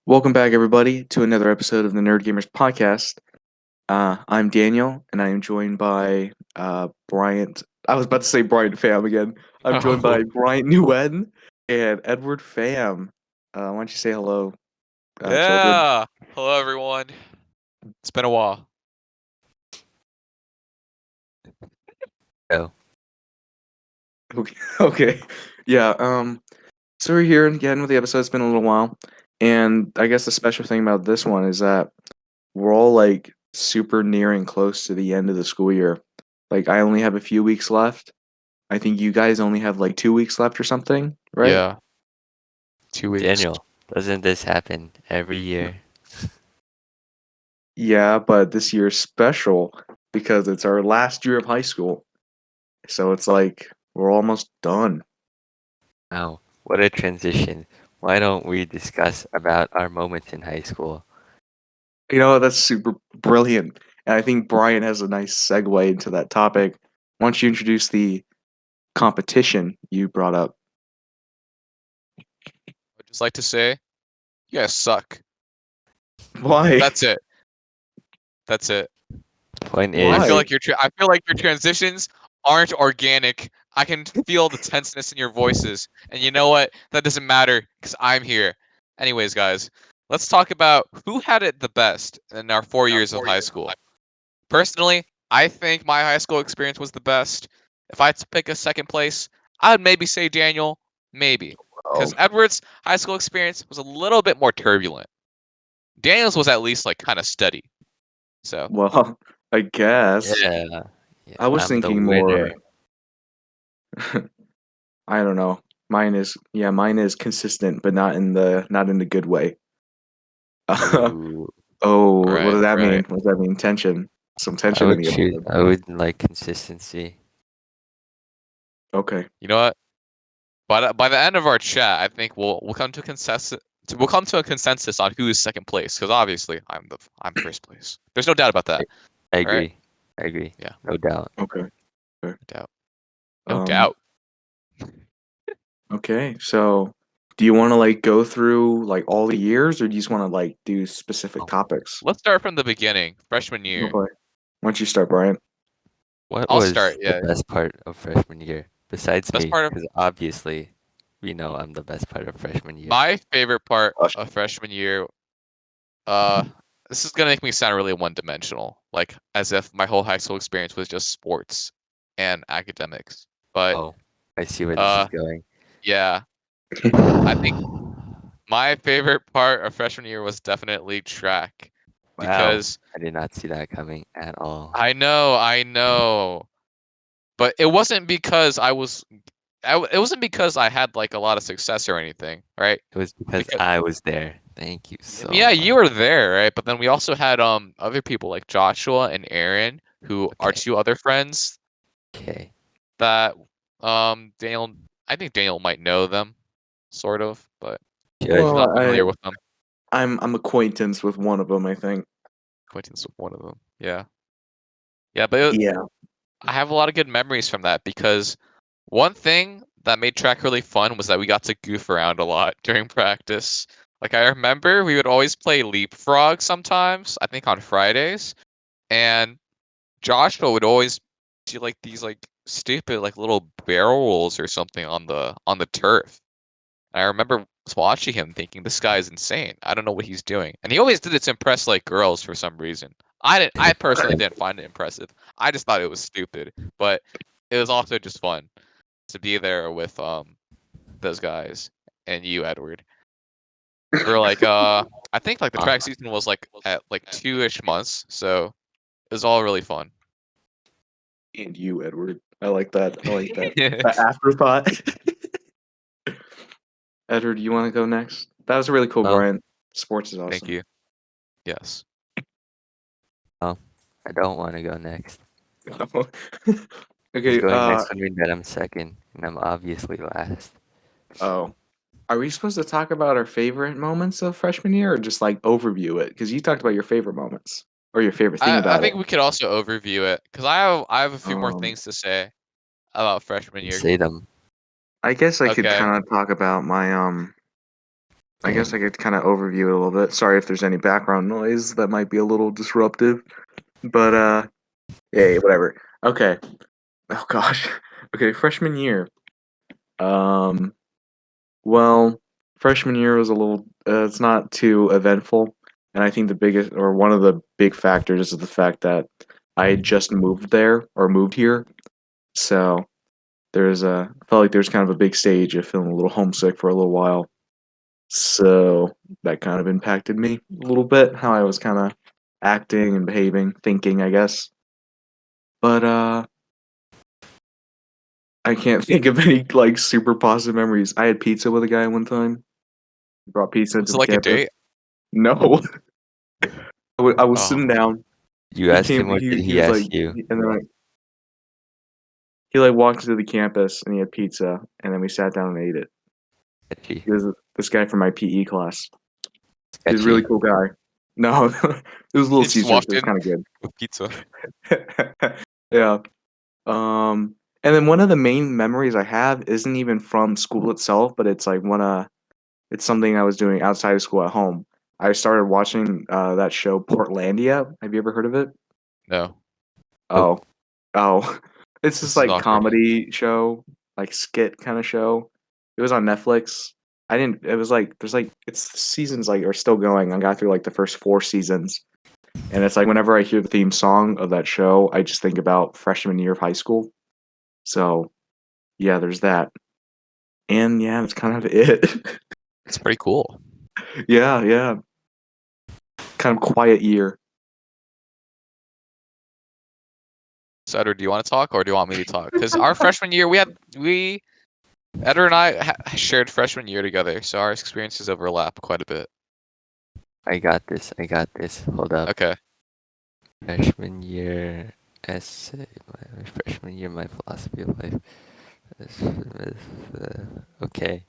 Welcome back, everybody, to another episode of the Nerd Gamers Podcast. I'm Daniel, and I am joined by Bryant. I was about to say Bryant Pham again. I'm joined by Bryant Nguyen and Edward Pham. Why don't you say hello, children? Yeah. Hello, everyone. It's been a while. Oh, Okay. Yeah. So we're here again with the episode. It's been a little while, and I guess the special thing about this one is that we're all like super nearing close to the end of the school year. Like I only have a few weeks left. I think you guys only have like 2 weeks left or something, right? Yeah. 2 weeks. Daniel, doesn't this happen every year? Yeah, but this year's special because it's our last year of high school. So it's like we're almost done. Wow, what a transition. Why don't we discuss about our moments in high school? You know, that's super brilliant. And I think Brian has a nice segue into that topic. Why don't you introduce the competition you brought up? I'd just like to say, you guys suck. Why? That's it. That's it. Point Why? I is, feel like your transitions aren't organic. I can feel the tenseness in your voices, and you know what? That doesn't matter because I'm here. Anyways, guys, let's talk about who had it the best in our 4 years of high school. Personally, I think my high school experience was the best. If I had to pick a second place, I would maybe say Daniel, maybe. Because Edward's high school experience was a little bit more turbulent. Daniel's was at least like kind of steady. So Well, I guess. yeah, I was I'm the thinking winner. more I don't know. Mine is consistent, but not in the good way. Ooh, Oh, what right, does that mean? right. What does that mean? Tension. Some I tension in would the choose. episode. I would like consistency. Okay. You know what? By the end of our chat, I think we'll come to a consensus. We'll come to a consensus on who is second place, because obviously I'm first place. There's no doubt about that. I All right? agree. I agree. Yeah. No doubt. Okay. No doubt. No Um. doubt. Okay. So, do you want to like go through like all the years, or do you just want to like do specific Oh. topics? Let's start from the beginning. Freshman year. Okay. Why don't you start, Brian? What I'll was start. the Yeah. best part of freshman year? Besides Best me, part of because obviously we know I'm the best part of freshman year. my favorite part Gosh. of freshman year. Uh, this is gonna make me sound really one-dimensional, like as if my whole high school experience was just sports and academics. But Oh, I see where this is uh, going. yeah, I think my favorite part of freshman year was definitely track, Wow, because I did not see that coming at all. I know, but it wasn't because it wasn't because I had like a lot of success or anything, right? It was because Because I was there. Thank you so yeah, much. you were there, right? But then we also had other people like Joshua and Aaron, who are Okay. two other friends Okay. that Daniel, I think Daniel might know them, sort of, but Judge. he's Well, not familiar with them. I'm acquaintance with one of them, I think. Acquaintance with one of them. Yeah. Yeah, but Yeah. I have a lot of good memories from that, because one thing that made track really fun was that we got to goof around a lot during practice. Like I remember we would always play leapfrog sometimes, I think on Fridays, and Joshua would always do like these like stupid like little barrel rolls or something on the turf. And I remember watching him thinking this guy is insane. I don't know what he's doing. And he always did it to impress like girls for some reason. I personally didn't find it impressive. I just thought it was stupid. But it was also just fun to be there with those guys and you, Edward. For like I think like the track season was like at like 2-ish months, so it was all really fun. And you, Edward. I like that. I like that. That afterthought. Edward, do you want to go next? That was really cool, Oh. Brian. Sports is awesome. Thank you. Yes. I don't want to go next. Okay. Going next would mean that I'm second, and I'm obviously last. Oh, are we supposed to talk about our favorite moments of freshman year, or just like overview it? Because you talked about your favorite moments or your favorite thing I about think we could also overview it, because I have a few more Um, things to say about freshman year. Say them. I guess I could Okay. kind of talk about my I guess I could kind of overview it a little bit. Sorry if there's any background noise that might be a little disruptive, but yeah, whatever. Okay. Oh gosh. Okay, freshman year. Um, well, freshman year was a little. It's not too eventful, and I think the biggest or one of the big factors is the fact that I had just moved there or moved here, so there's a felt like there's kind of a big stage of feeling a little homesick for a little while. So that kind of impacted me a little bit, how I was kind of acting and behaving, thinking, I guess. But I can't think of any like super positive memories. I had pizza with a guy one time. He brought pizza Was into it the like a campus. date? No, I was Oh, sitting down. You He asked came. him, or did He he was like, ask you? and then he like walked into the campus and he had pizza, and then we sat down and ate it. Sketchy. He was this guy from my PE class. He's a really Sketchy. cool guy. No, it was Little he just Caesars. walked It was in kind of good. with pizza. Yeah. And then one of the main memories I have isn't even from school itself, but it's like it's something I was doing outside of school at home. I started watching that show Portlandia. Have you ever heard of it? No, Nope. Oh, oh, it's this this is like awkward. comedy show, like skit kind of show. It was on Netflix. I didn't. It was like there's like it's seasons like are still going. I got through like the first four seasons, and it's like whenever I hear the theme song of that show, I just think about freshman year of high school. So yeah, there's that. And yeah, that's kind of it. It's pretty cool. Yeah, yeah. Kind of quiet year. So Edward, do you want to talk or do you want me to talk? Because our freshman year, Edward and I shared freshman year together, so our experiences overlap quite a bit. I got this. I got this. Hold up. Okay. Freshman year essay. My freshman year, my philosophy of life. Okay.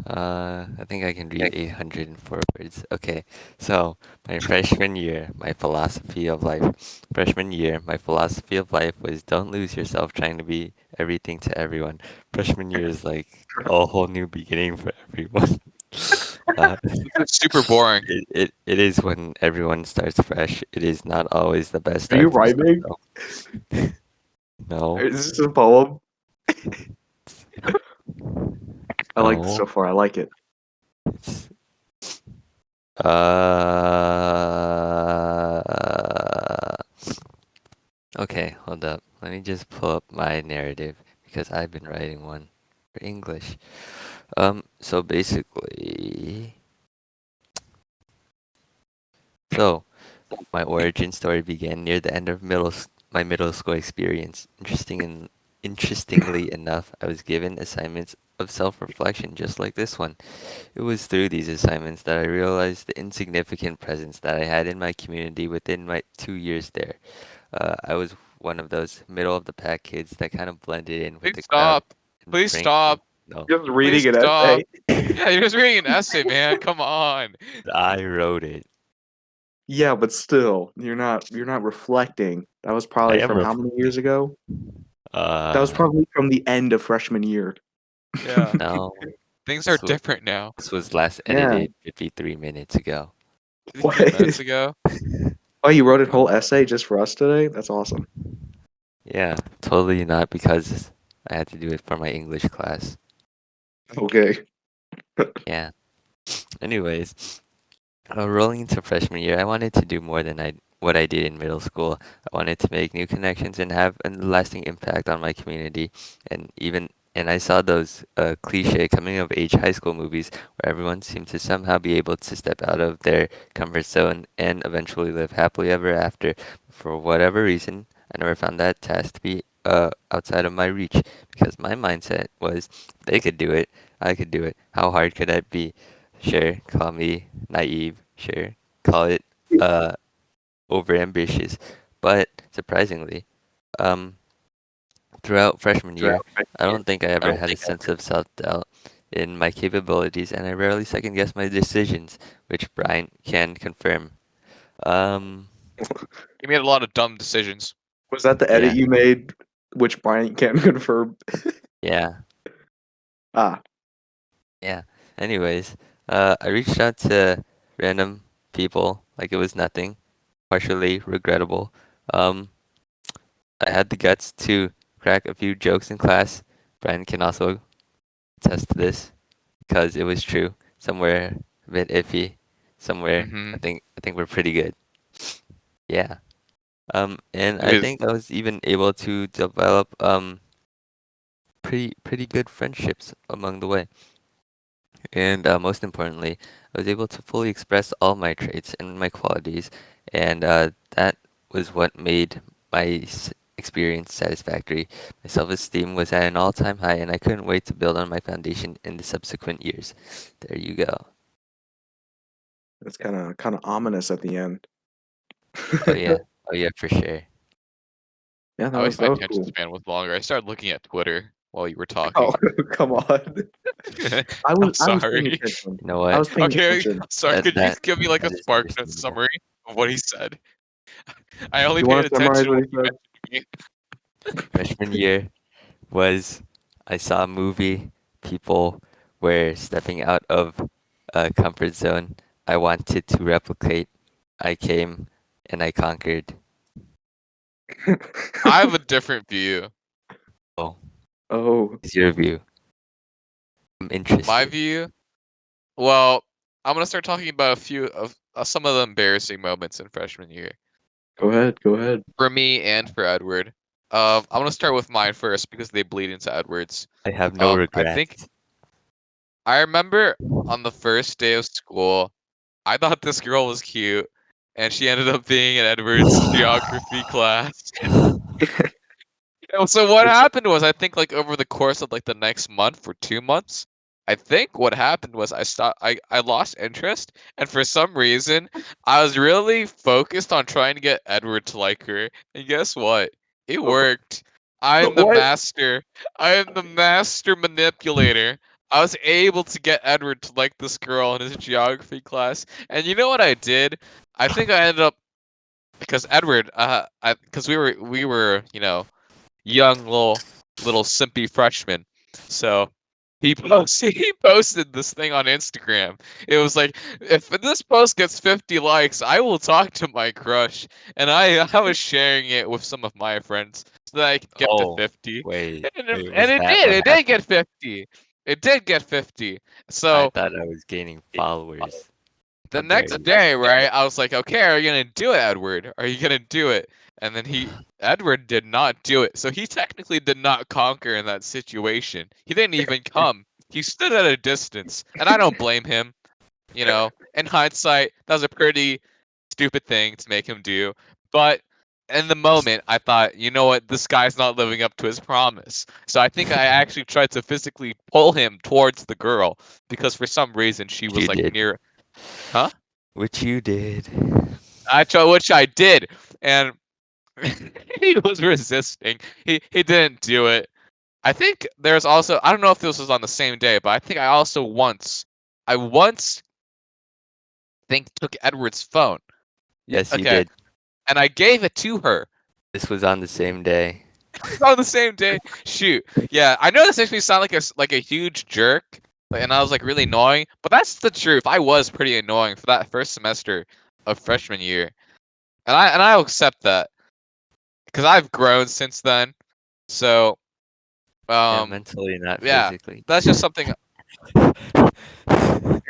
I think I can read 804 words. Okay, so my freshman year, my philosophy of life. Freshman year, my philosophy of life was don't lose yourself trying to be everything to everyone. Freshman year is like a whole new beginning for everyone. It's super boring. It is when everyone starts fresh. It is not always the best Are you start for some, rhyming? though. No, Is this a poem? I like this no. so far. I like it. It's Uh, okay, hold up. Let me just pull up my narrative because I've been writing one for English. So basically, so my origin story began near the end of my middle school experience. Interestingly enough, I was given assignments of self-reflection just like this one. It was through these assignments that I realized the insignificant presence that I had in my community within my 2 years there. I was one of those middle of the pack kids that kind of blended in with Please the crowd. stop. And Please frankly, stop. no, Just Please reading an stop. essay. Yeah, you're just reading an essay, man. Come on. I wrote it. Yeah, but still, you're not reflecting. That was I probably am from how many reflecting. years ago? That was Uh, probably from the end of freshman year. Yeah. no, Things are this was, different now. this was last Yeah. edited 53 minutes ago. 53 What? minutes ago. Oh, you wrote a whole essay just for us today? That's awesome. Yeah, totally not because I had to do it for my English class. Okay. Yeah. Anyways, rolling into freshman year, I wanted to do more than what I did in middle school. I wanted to make new connections and have a lasting impact on my community. And I saw those cliche coming of age high school movies where everyone seemed to somehow be able to step out of their comfort zone and eventually live happily ever after. For whatever reason, I never found that task to be outside of my reach because my mindset was if they could do it, I could do it. How hard could that be? Sure, call me naive. Sure, call it uh overambitious. But surprisingly, um, throughout freshman year, I don't think I ever had a sense of self-doubt in my capabilities, and I rarely second-guess my decisions, which Brian can confirm. Um, You made a lot of dumb decisions. Was that the edit yeah, you made, which Brian can't confirm? yeah, Ah, yeah. Anyways, I reached out to random people like it was nothing, partially regrettable. Um, I had the guts to crack a few jokes in class. Brian can also attest to this because it was true. Somewhere a bit iffy, somewhere Mm-hmm. I think we're pretty good. Yeah. And It I was. think I was even able to develop pretty good friendships along the way. And most importantly, I was able to fully express all my traits and my qualities, and that was what made my experience satisfactory. My self-esteem was at an all-time high, and I couldn't wait to build on my foundation in the subsequent years. There you go. It's kind of ominous at the end. Oh yeah, oh yeah, for sure. Yeah, I wish my that was attention cool. span was longer. I started looking at Twitter while you were Oh, talking. come on. I'm I was paying sorry. attention. You know I what? was paying Okay, attention. sorry. That Could you that give me like a that is SparkNote understandable. summary of what he said? I only You paid want to summarize attention what when he you said? mentioned Freshman year was I saw a movie. People were stepping out of a comfort zone. I wanted to replicate. I came and I conquered. I have a different view. Oh, Oh, is your view? I'm My interested. view. Well, I'm gonna start talking about a few of some of the embarrassing moments in freshman year go ahead. Go ahead. for me and for Edward. I'm gonna start with mine first because they bleed into Edward's. I have no I think regrets. I remember on the first day of school, I thought this girl was cute, and she ended up being in Edward's geography class. So what happened was, I think like over the course of like the next month or 2 months, I think what happened was I lost interest, and for some reason I was really focused on trying to get Edward to like her. And guess what? It worked. I am the What? master. I am the master manipulator. I was able to get Edward to like this girl in his geography class. And you know what I did? I think I ended up, because Edward, because we were, young little simpy freshman. So he posted this thing on Instagram. It was like, if this post gets 50 likes, I will talk to my crush. And I was sharing it with some of my friends so that I could get to Oh, 50. wait, And was it that did. what It did happened? get 50. It did get 50. I So thought I was gaining followers. the How dare next you? day, right, I was like, okay, are you gonna do it, Edward? Are you gonna do it? And then Edward did not do it. So he technically did not conquer in that situation. He didn't even come. He stood at a distance. And I don't blame him. In hindsight, that was a pretty stupid thing to make him do. But in the moment, I thought, you know what, this guy's not living up to his promise. So I think I actually tried to physically pull him towards the girl because for some reason she Which was you like did. near. Huh? Which you did. Which I did, and he was resisting. He didn't do it. I think there's also, I don't know if this was on the same day, but I think I once think took Edward's phone. Yeah, Yes, you okay, did. and I gave it to her. This was on the same day. It was on the same day. Shoot, yeah, I know this makes me sound like a huge jerk, and I was like really annoying, but that's the truth. I was pretty annoying for that first semester of freshman year, and I'll accept that because I've grown since then. So, Yeah, um, mentally, not yeah, physically. that's just something.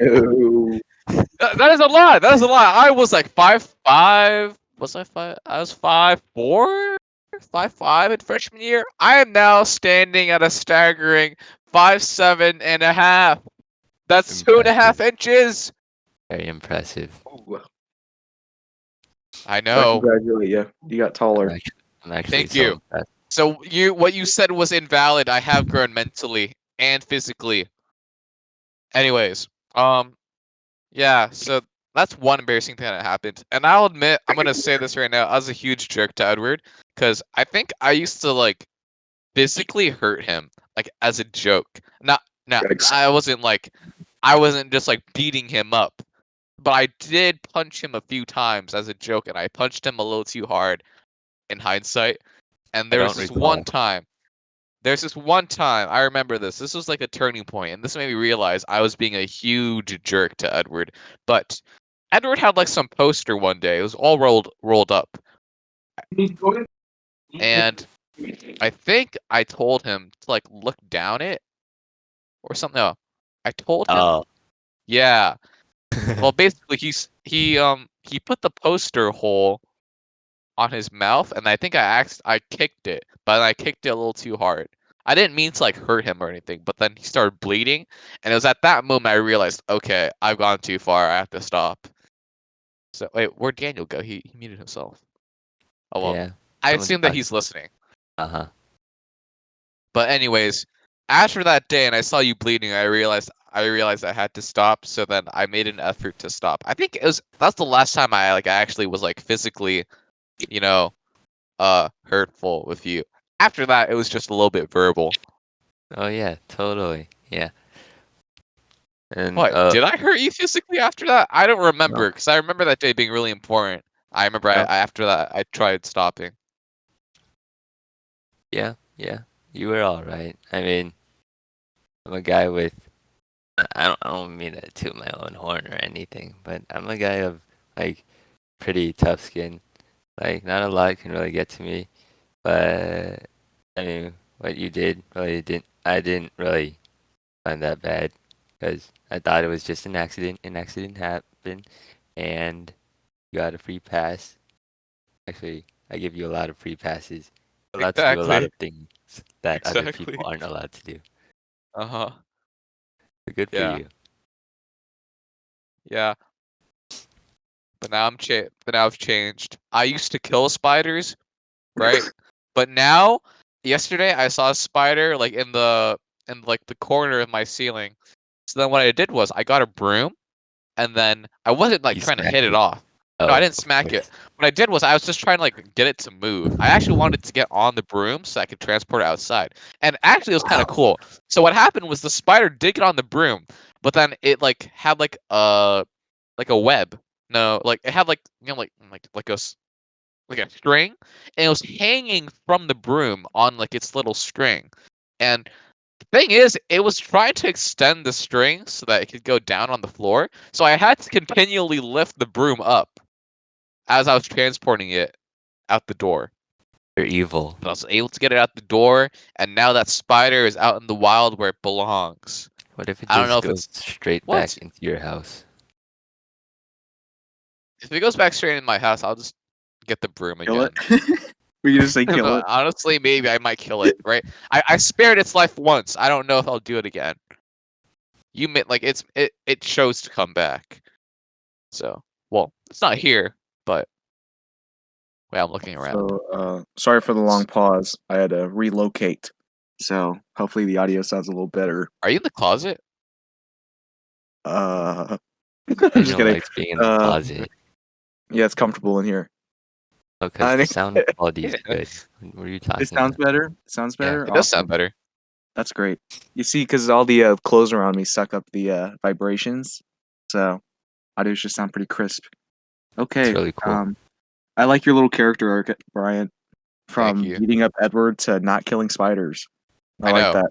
Oh. That is a lot. That is a lot. I was like 5'5". Was I 5? I was 5'4", 5'5" in freshman year. I am now standing at a staggering 5'7.5". That's two and a half Impressive. inches. Very impressive. Ooh. I I know. congratulate you. You got I'm taller. actually, I'm actually Thank so you. impressed. So what you said was invalid. I have grown mentally and physically. Anyways, yeah, so that's one embarrassing thing that happened. And I'll admit, I'm gonna say this right now, I was a huge jerk to Edward, because I think I used to like physically hurt him, like as a joke. Not Yikes. I wasn't just like beating him up, but I did punch him a few times as a joke, and I punched him a little too hard in hindsight. And I there was don't this one recall. time There's this one time I remember this. This was like a turning point, and this made me realize I was being a huge jerk to Edward. But Edward had like some poster one day. It was all rolled up, and I think I told him to like look down it or something. No, I told him. Oh. Yeah. Well, basically, he put the poster hole on his mouth, and I think I kicked it, but I kicked it a little too hard. I didn't mean to like hurt him or anything, but then he started bleeding, and it was at that moment I realized, okay, I've gone too far. I have to stop. So wait, where'd Daniel go? He muted himself. Oh well, Yeah. I Someone's assume that talking. he's listening. Uh-huh. But anyways, after that day, and I saw you bleeding, I realized I had to stop. So then I made an effort to stop. I think that's the last time I actually was like physically, you know, hurtful with you. After that, it was just a little bit verbal. Oh yeah, totally. Yeah. And What? Did I hurt you physically after that? I don't remember No. because I remember that day being really important. I remember No. after that I tried stopping. yeah, you were all right. I mean, I'm a guy with I don't mean to toot my own horn or anything, but I'm a guy of like pretty tough skin. Like not a lot can really get to me, but I mean, what you did really didn't. I didn't really find that bad because I thought it was just an accident. An accident happened, and you got a free pass. Actually, I give you a lot of free passes. You're allowed to do a lot Exactly. of things that other Exactly. people aren't allowed to do. Uh-huh. So good for Yeah. you. Yeah. But now I've changed. I used to kill spiders, right? But now, yesterday I saw a spider like in like the corner of my ceiling. So then what I did was I got a broom, and then I wasn't like You trying to hit smacked it it. off. No, I Oh, didn't of smack it. course. What I did was I was just trying to like get it to move. I actually wanted to get on the broom so I could transport it outside. And actually it was kind of Wow. cool. So what happened was the spider did get on the broom, but then it like had like a web. No, like it had like like a string, and it was hanging from the broom on like its little string. And the thing is, it was trying to extend the string so that it could go down on the floor. So I had to continually lift the broom up as I was transporting it out the door. You're evil. But I was able to get it out the door, and now that spider is out in the wild where it belongs. What if it I don't know just if goes it's straight back what? into your house? If it goes back straight in my house, I'll just get the broom Kill it. again. Were you gonna say kill No, it? honestly, maybe I might kill it. Right? I spared its life once. I don't know if I'll do it again. You meant like it chose to come back. So well, it's not here, but wait, I'm looking around. So, sorry for the long pause. I had to relocate. So hopefully the audio sounds a little better. Are you in the closet? I'm just Daniel kidding. likes being in the Uh, closet. yeah, it's comfortable in here. Because I the mean, sound quality is It good. What are you it talking sounds about? better. It sounds Yeah. better. does sound Awesome. better. That's great. You see, because all the clothes around me suck up the vibrations, so audios just sound pretty crisp. It's Okay. really cool. I like your little character arc, Brian, Thank from you. beating up Edward to not killing spiders. I I like know.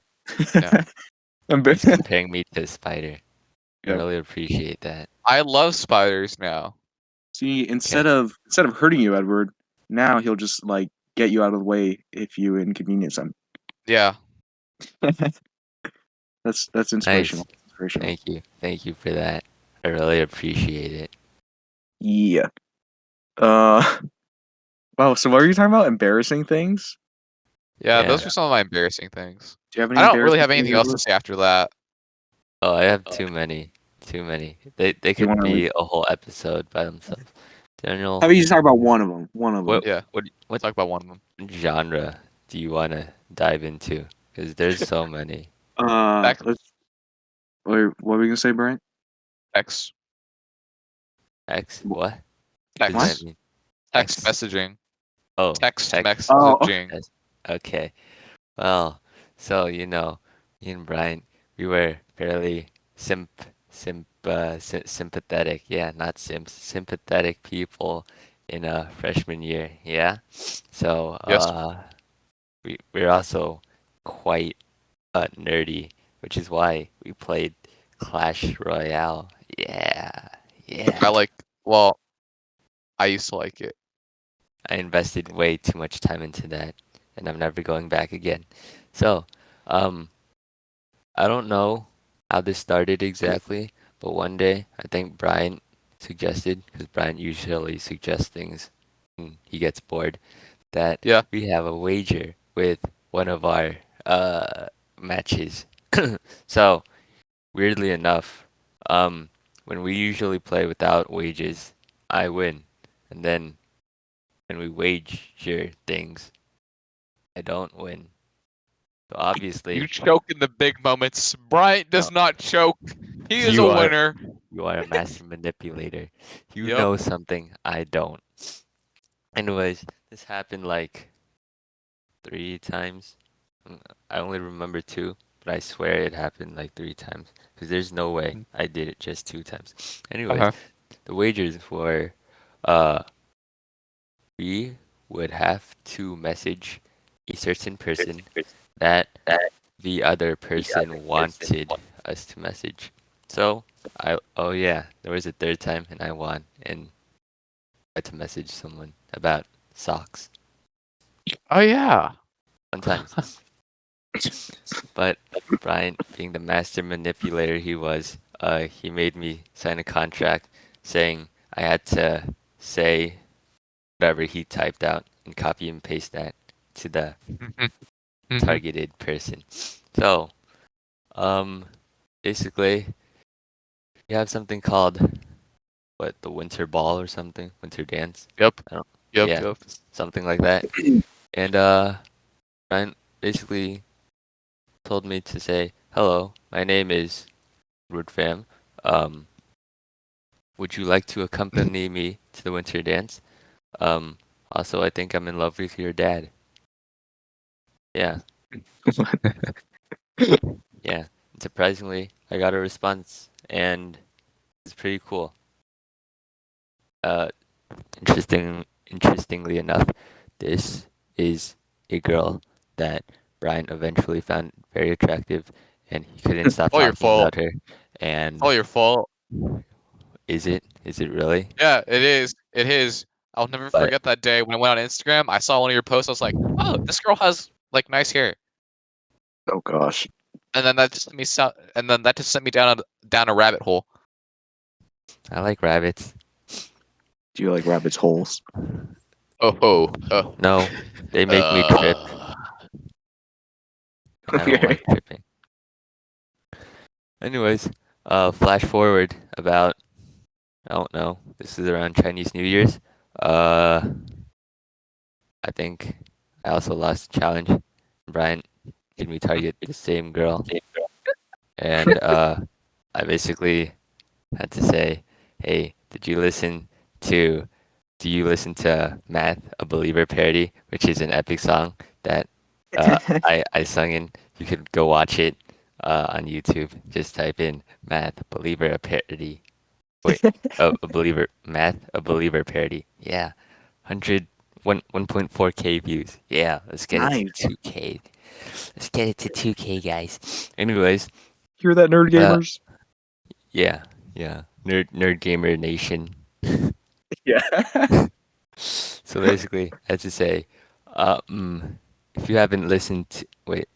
that. I'm bit- He's comparing me to a spider. I Yep. really appreciate that. I love spiders now. See, Okay. instead of hurting you, Edward, now he'll just like get you out of the way if you inconvenience him. Yeah. That's Nice. inspirational. Inspirational. Thank you. Thank you for that. I really appreciate it. Yeah. Uh. Wow. So what were you talking about? Embarrassing things? Yeah, Yeah. those were some of my embarrassing things. Do you have any I don't really embarrassing have things, anything else to Edward? say after that. Oh, I have too many. Too many. They Do you could want to? be a whole episode by themselves. How Daniel, about you just talk about one of them? One of them. what Yeah. what Talk about one of them. genre do you want to dive into? Because there's so many. Text, Let's. Wait, what were we gonna say, Brian? text, X? What? What does What? that text, mean? text X? messaging, Oh, text text. Oh, messaging. Yes. Okay. Well, so me and Brian, we were fairly sympathetic. Yeah, not simps, sympathetic people in freshman year. Yeah. So Yes. we're also quite nerdy, which is why we played Clash Royale. Yeah, yeah. Well, I used to like it. I invested way too much time into that, and I'm never going back again. So, um, I don't know how this started exactly, but one day I think Brian suggested, because Brian usually suggests things when he gets bored, that Yeah. we have a wager with one of our matches. So, weirdly enough, um, when we usually play without wages, I win, and then when we wager things, I don't win. So You obviously, choke in the big moments. Bryant no, does not choke. He is a you are winner. you are a master manipulator. You Yep. know something I don't. Anyways, this happened like 3 times. I only remember two, but I swear it happened like 3 times. Because there's no way I did it just 2 times. Anyways, Uh-huh. the wagers were, uh, we would have to message a certain person that the other person wanted us to message. So oh yeah, there was a third time and I won and I had to message someone about socks. Oh yeah. Sometimes. But Brian, being the master manipulator he was, he made me sign a contract saying I had to say whatever he typed out and copy and paste that to the targeted person. So, um, basically, we have something called what, the winter ball or something, winter dance. Yep. I don't, Yep. yeah, Yep. something like that. And Ryan basically told me to say, "Hello, my name is Wood Fam. Um, would you like to accompany me to the winter dance? Um, also, I think I'm in love with your dad." Yeah, yeah. And surprisingly, I got a response, and it's pretty cool. Uh, interestingly enough, this is a girl that Brian eventually found very attractive, and he couldn't stop All your talking fault. about her. And All your fault. is it? Is it really? Yeah, it is. It is. I'll never But forget that day when I went on Instagram. I saw one of your posts. I was like, "Oh, this girl has like nice hair," Oh gosh. and then that just sent me and then that just sent me down a rabbit hole. I like rabbits. Do you like rabbits holes? Oh ho. No, they make me trip, Uh, and I don't Okay. like tripping. Anyways, flash forward about, I don't know. This is around Chinese New Year's. Uh, I think I also lost the challenge. Brian made me target the same girl, and I basically had to say, "Hey, to do you listen to Math, a Believer parody, which is an epic song that I sung in. You could go watch it on YouTube. Just type in Math, Believer, a parody. Wait, a Believer, Math, a Believer parody. Yeah, 1.4K views. Yeah, let's get it to Nice. 2K. Let's get it to 2K, guys. Anyways, Hear that, nerd uh, gamers? yeah, yeah, nerd gamer nation. Yeah. So basically, I had to say, if you haven't listened to, wait,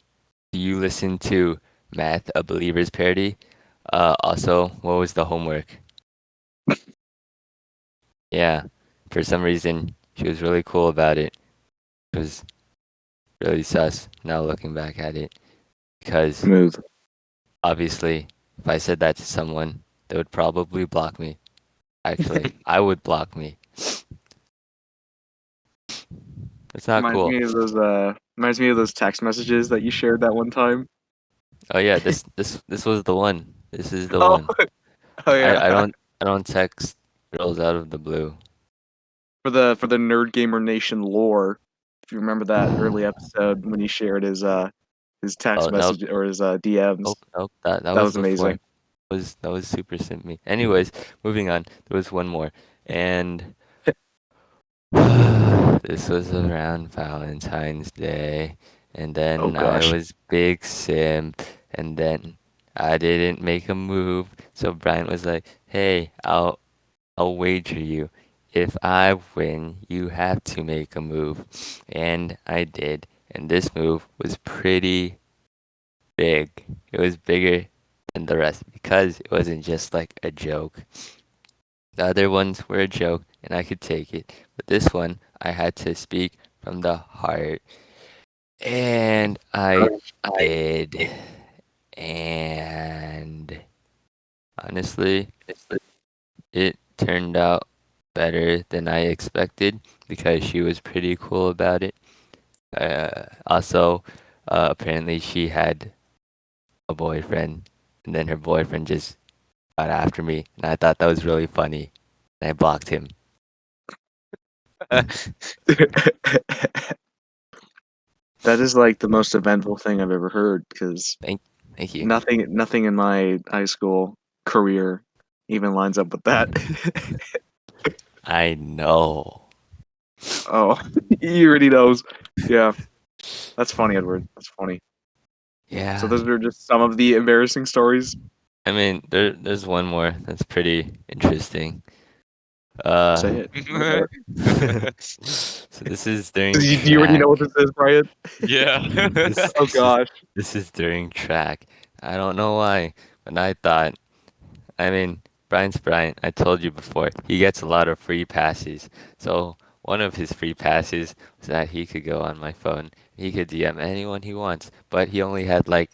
do you listen to Math, a Believer's parody? Also, what was the homework? Yeah, for some reason, she was really cool about it. It was really sus now looking back at it. Because Smooth. obviously, if I said that to someone, they would probably block me. Actually, I would block me. It's not Reminds cool. me of those text messages that you shared that one time. Oh yeah, this was the one. This is the Oh, one. oh I, yeah. I don't I don't text girls out of the blue. For the Nerd Gamer Nation lore. If you remember that early episode when he shared his Oh text nope, message or his DMs. nope. That That was was before. amazing. That was super simp. Anyways, moving on. There was one more, and this was around Valentine's Day, and Oh then I gosh. was big simp, and then I didn't make a move. So Brian was like, "Hey, I'll wager you. If I win, you have to make a move." And I did. And this move was pretty big. It was bigger than the rest because it wasn't just like a joke. The other ones were a joke and I could take it. But this one, I had to speak from the heart. And I did. And honestly, it turned out better than I expected because she was pretty cool about it. Also, apparently she had a boyfriend, and then her boyfriend just got after me, and I thought that was really funny, and I blocked him. That is like the most eventful thing I've ever heard because Thank you. nothing in my high school career even lines up with that. I know. Oh, he already knows. Yeah, that's funny, Edward. That's funny. So Yeah. those are just some of the embarrassing stories. I mean, there's one more that's pretty interesting. Say Uh, it. Go for it. so this is during Do you already track. know what this is, Brian? Yeah. This Oh this is gosh. this is during track. I don't know why, but I thought. I mean, Brian's Brian. I told you before. He gets a lot of free passes. So one of his free passes was that he could go on my phone. He could DM anyone he wants, but he only had like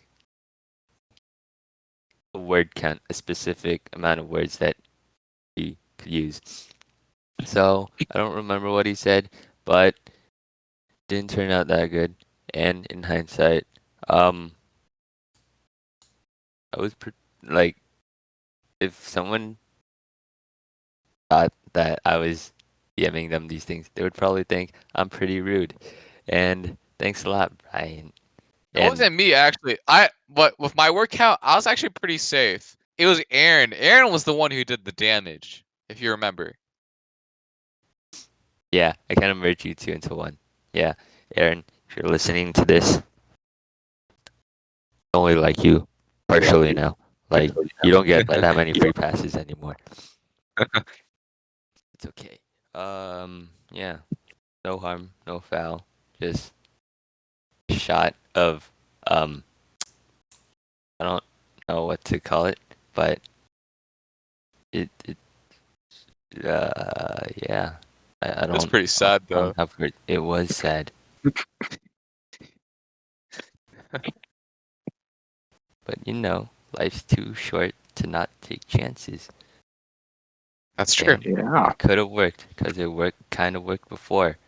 a word count, a specific amount of words that he could use. So I don't remember what he said, but didn't turn out that good. And in hindsight, um, I was like, if someone thought that I was DMing them these things, they would probably think I'm pretty rude. And thanks a lot, Brian. It And wasn't me actually. But with my word count, I was actually pretty safe. It was Aaron. Aaron was the one who did the damage, if you remember. yeah, I kind of merged you two into one. Yeah, Aaron, if you're listening to this, I only like you partially now. Like you don't get that many free passes anymore. It's okay. Yeah, no harm, no foul. Just shot of um, I don't know what to call it, but it yeah. I It's don't pretty sad though. have good. It was sad, but you know, life's too short to not take chances. That's true. And Yeah. it could have worked because it kind of worked before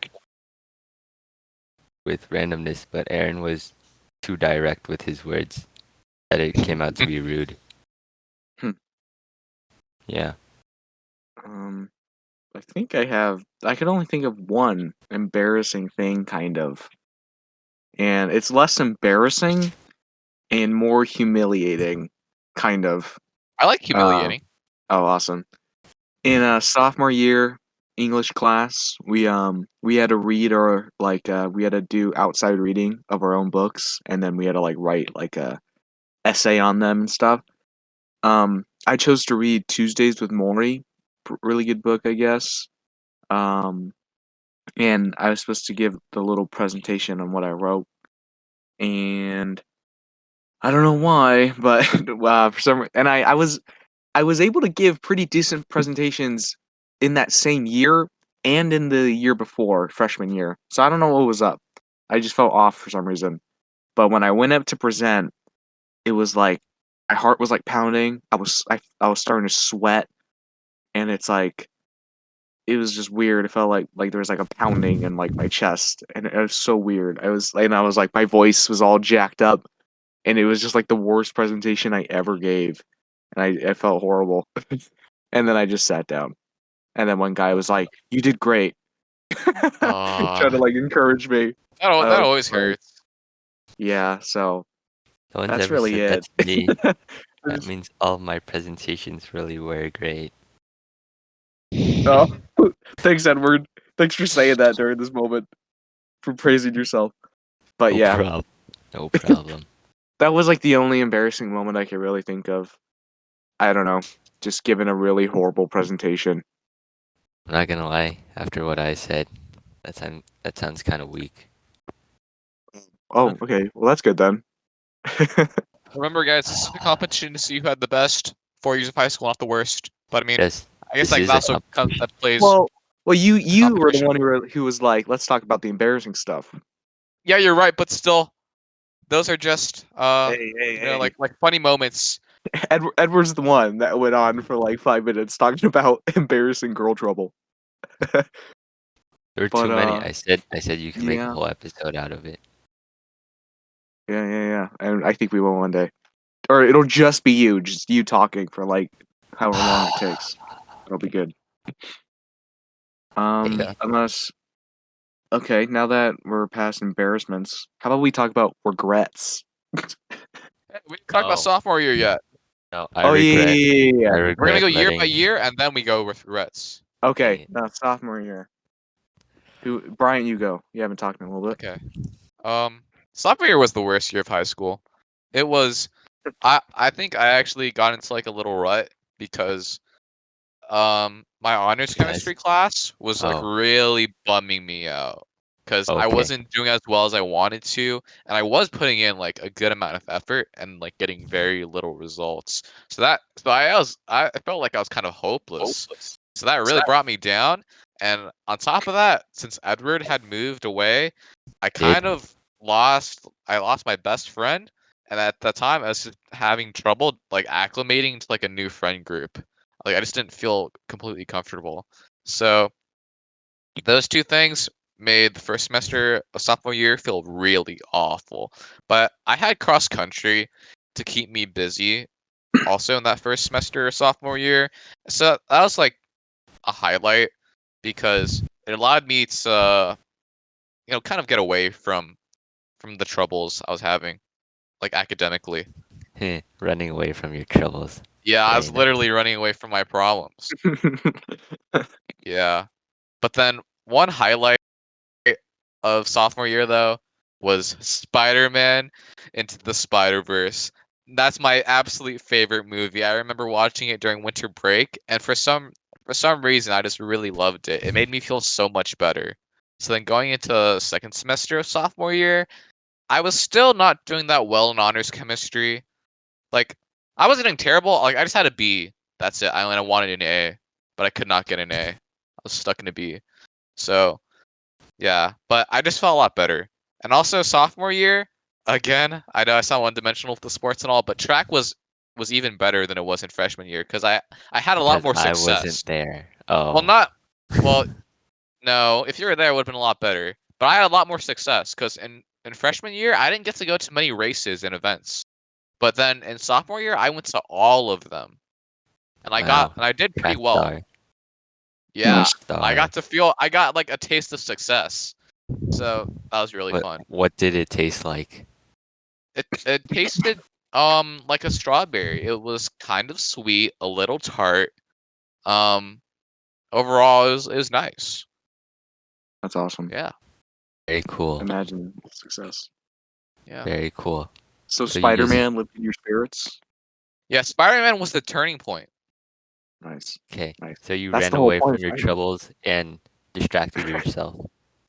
with randomness, but Aaron was too direct with his words that it came out to be rude. Hmm. Yeah. Um, I think I can only think of one embarrassing thing, kind of. And it's less embarrassing and more humiliating, kind of. I like Uh, humiliating. oh, awesome. In a sophomore year English class, we had to read or we had to do outside reading of our own books, and then we had to like write like a essay on them and stuff. I chose to read Tuesdays with Morrie, really good book, I guess. Um, and I was supposed to give the little presentation on what I wrote, and I don't know why, but for and I was able to give pretty decent presentations in that same year and in the year before, freshman year. So I don't know what was up. I just felt off for some reason. But when I went up to present, it was like my heart was like pounding. I was starting to sweat, and it's like it was just weird. It felt like there was like a pounding in like my chest, and it was so weird. I was like my voice was all jacked up, and it was just like the worst presentation I ever gave, and I felt horrible. And then I just sat down. And then one guy was like, "You did great." Trying to Uh like encourage me. that I was always like, hurts. yeah, so No one's that's ever really said that it. to me. I That just- means all my presentations really were great. oh, thanks, Edward. Thanks for saying that during this moment, for praising yourself. But No yeah, problem. No problem. that was like the only embarrassing moment I could really think of. I don't know, just given a really horrible presentation. I'm not gonna lie. After what I said, that sounds kind of weak. Oh, okay. Well, that's good then. Remember, guys, this is a competition to see who had the best 4 years of high school, not the worst. But I mean, Yes, I guess this like is that a also competition. that plays well, you were the competition. one who was like, let's talk about the embarrassing stuff. Yeah, you're right, but still, those are just Hey. like funny moments. Edward's the one that went on for like 5 minutes talking about embarrassing girl trouble. There were But too many. I said you can make a yeah, whole episode out of it. yeah. And I think we will one day. Or it'll just be you, just you talking for like however long it takes. It'll be good. Yeah. Unless okay, now that we're past embarrassments, how about we talk about regrets? We didn't talk about Oh sophomore year yet. no, I Oh regret. yeah. I We're gonna regret go year by letting. year, and then we go with regrets. Okay, Dang sophomore year. Brian, you go. You haven't talked in a little bit. Okay. Sophomore year was the worst year of high school. It was. I think I actually got into like a little rut because my honors Because chemistry class was like oh really bumming me out because I okay. wasn't doing as well as I wanted to, and I was putting in like a good amount of effort and like getting very little results. I felt like I was kind of hopeless. So that really brought me down. And on top of that, since Edward had moved away, Did I lost my best friend, and at that time I was just having trouble like acclimating to like a new friend group. Like I just didn't feel completely comfortable. So those two things made the first semester of sophomore year feel really awful. But I had cross country to keep me busy also in that first semester of sophomore year. So that was like a highlight because it allowed me to kind of get away from the troubles I was having like academically. running away from your troubles. Yeah, I Very was nice. literally running away from my problems. Yeah. But then one highlight of sophomore year though was Spider-Man Into the Spider-Verse. That's my absolute favorite movie. I remember watching it during winter break, and for some reason I just really loved it. It made me feel so much better. So then going into second semester of sophomore year, I was still not doing that well in honors chemistry. Like I wasn't doing terrible. Like I just had a B. That's it. I wanted an A, but I could not get an A. I was stuck in a B. So yeah, but I just felt a lot better. And also sophomore year, again, I know I sound one-dimensional with the sports and all, but track was even better than it was in freshman year because I had a lot Because more I success. wasn't there. Well, Oh, not well, no. If you were there, it would have been a lot better. But I had a lot more success because in freshman year, I didn't get to go to many races and events. But then in sophomore year, I went to all of them, and wow. I did pretty Track well. star. Yeah, Nice. Star. I got like a taste of success. So that was really What fun. what did it taste like? It tasted like a strawberry. It was kind of sweet, a little tart. Um Overall it was nice. That's awesome. Yeah. Very cool. Imagine success. Yeah. Very cool. So So you just Spider-Man lived in your spirits. Yeah, Spider-Man was the turning point. Nice, okay. nice. So you That's ran the whole away point from of your Spider-Man. troubles and distracted yourself.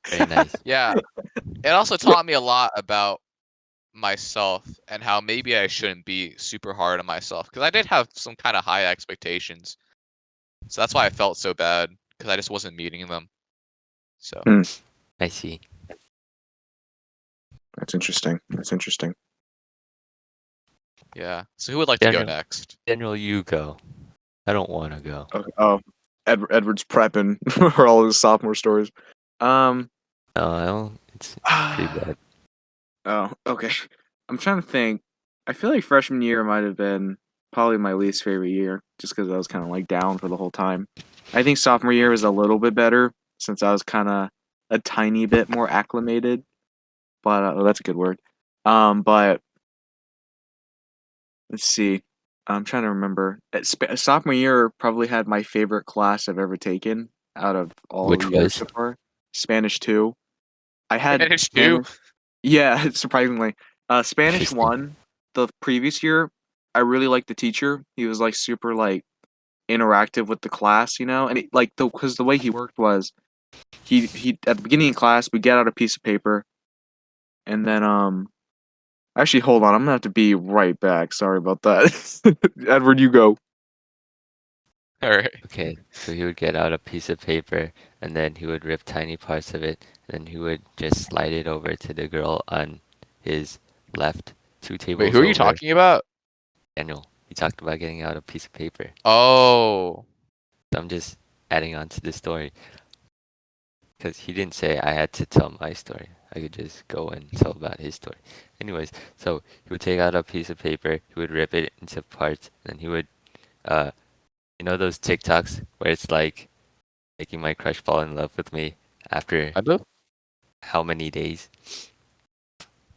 Very nice. Yeah. It also taught me a lot about myself and how maybe I shouldn't be super hard on myself because I did have some kind of high expectations. So that's why I felt so bad because I just wasn't meeting them. So, Hmm. I see. That's interesting. That's interesting. yeah. So who would like to go Daniel, next? Daniel, you go. I don't want to go. Okay. Oh, Edward's prepping for all his sophomore stories. Um. No, I don't. It's pretty bad. Oh, okay. I'm trying to think. I feel like freshman year might have been probably my least favorite year, just because I was kind of like down for the whole time. I think sophomore year was a little bit better since I was kind of a tiny bit more acclimated. But that's a good word. But let's see. I'm trying to remember. Sophomore year probably had my favorite class I've ever taken out of all Which the years was? so far. Spanish 2. I had Spanish too. Spanish. Yeah, surprisingly. Spanish Interesting. 1, the previous year, I really liked the teacher. He was like super like interactive with the class, and like because the way he worked was he at the beginning of class we get out a piece of paper and then actually hold on, I'm gonna have to be right back. Sorry about that. Edward, you go. All right. Okay, so he would get out a piece of paper and then he would rip tiny parts of it, and then he would just slide it over to the girl on his left, two Wait, who tables are you over. talking about? Daniel, he talked about getting out a piece of paper. Oh, So I'm just adding on to the story because he didn't say I had to tell my story. I could just go and tell about his story. Anyways, so he would take out a piece of paper, he would rip it into parts, and then he would, uh, those TikToks where it's like making my crush fall in love with me after kind of, how many days,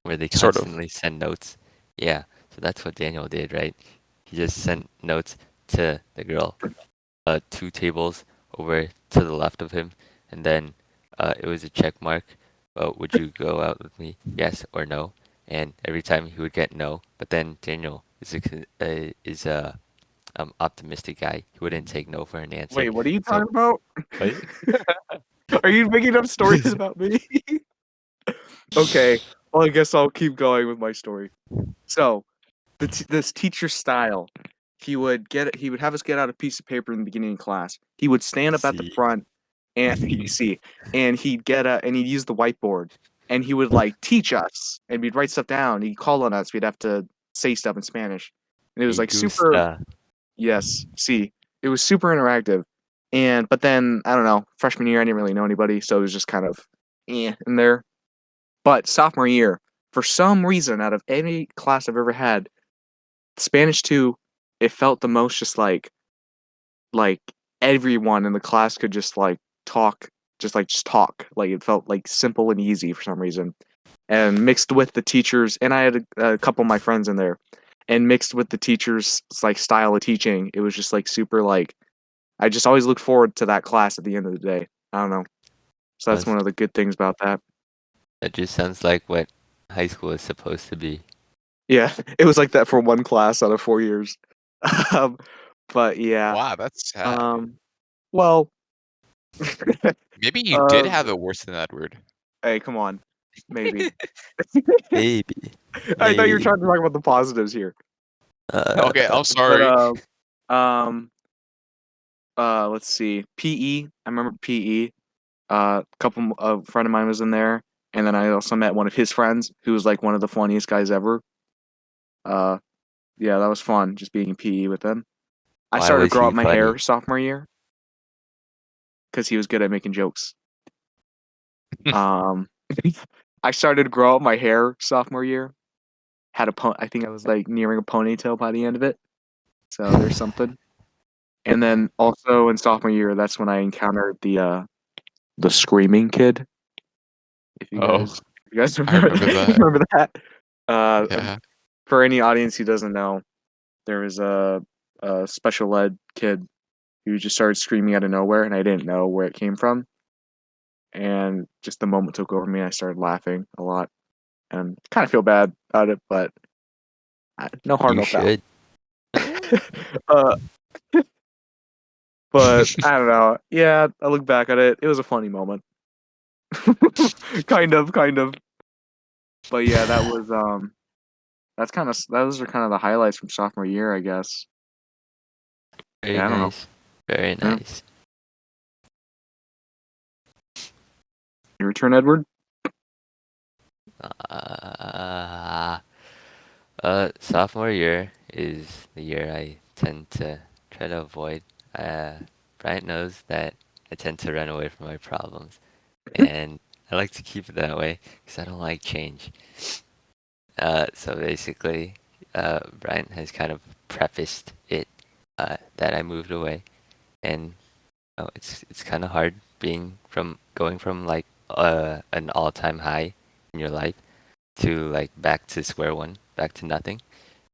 where they sort of. constantly send notes. Yeah, so that's what Daniel did, right? He just sent notes to the girl, two tables over to the left of him, and then it was a check mark. Would you go out with me? Yes or no? And every time he would get no, but then Daniel is a optimistic guy. He wouldn't take no for an answer. Wait, what are you So talking about? what? Are you making up stories about me? Okay, well I guess I'll keep going with my story. So this teacher style. He would have us get out a piece of paper in the beginning of class. He would stand up at the See, front and you see, and he'd use the whiteboard and he would like teach us and we'd write stuff down. He'd call on us. We'd have to say stuff in Spanish. And it was me like super gusta. yes, see. It was super interactive. But then I don't know, freshman year I didn't really know anybody, so it was just kind of in there. But sophomore year, for some reason, out of any class I've ever had, Spanish 2, it felt the most just like everyone in the class could just like talk, just talk. Like it felt like simple and easy for some reason. And mixed with the teachers, and I had a couple of my friends in there, and mixed with the teachers' like style of teaching, it was just like super like I just always look forward to that class at the end of the day. I don't know. So that's Was one of the good things about that. That just sounds like what high school is supposed to be. Yeah, it was like that for one class out of 4 years. Um, but yeah, Wow, that's sad. um, well, Maybe you did uh, have it worse than Edward. hey, come on, maybe. Maybe, I thought you were maybe. trying to talk about the positives here, Uh, Okay, I'm but sorry. um, let's see, PE. I remember PE. A friend of mine was in there, and then I also met one of his friends who was like one of the funniest guys ever. Uh, yeah, that was fun just being in PE with him. I why started to was grow he out my hair funny? sophomore year because he was good at making jokes. Um, I started to grow out my hair sophomore year. I think I was like nearing a ponytail by the end of it. So there's something. And then also in sophomore year, that's when I encountered the screaming kid. If Oh, you guys I remember remember that, that. remember that. Yeah. For any audience who doesn't know, there was a special ed kid who just started screaming out of nowhere, and I didn't know where it came from. And just the moment took over me, and I started laughing a lot, and kind of feel bad about it, but no harm, You no foul. should. uh, but I don't know. Yeah, I look back at it; it was a funny moment. kind of. But yeah, that's kind of those are kind of the highlights from sophomore year, I guess. Very Yeah, I don't know. nice. Very Yeah. nice. Your turn, Edward. Uh, Sophomore year is the year I tend to try to avoid. Uh, Bryant knows that I tend to run away from my problems, and I like to keep it that way because I don't like change. So basically, Bryant has kind of prefaced it that I moved away, and it's kind of hard going from like an all-time high in your life to like back to square one, back to nothing.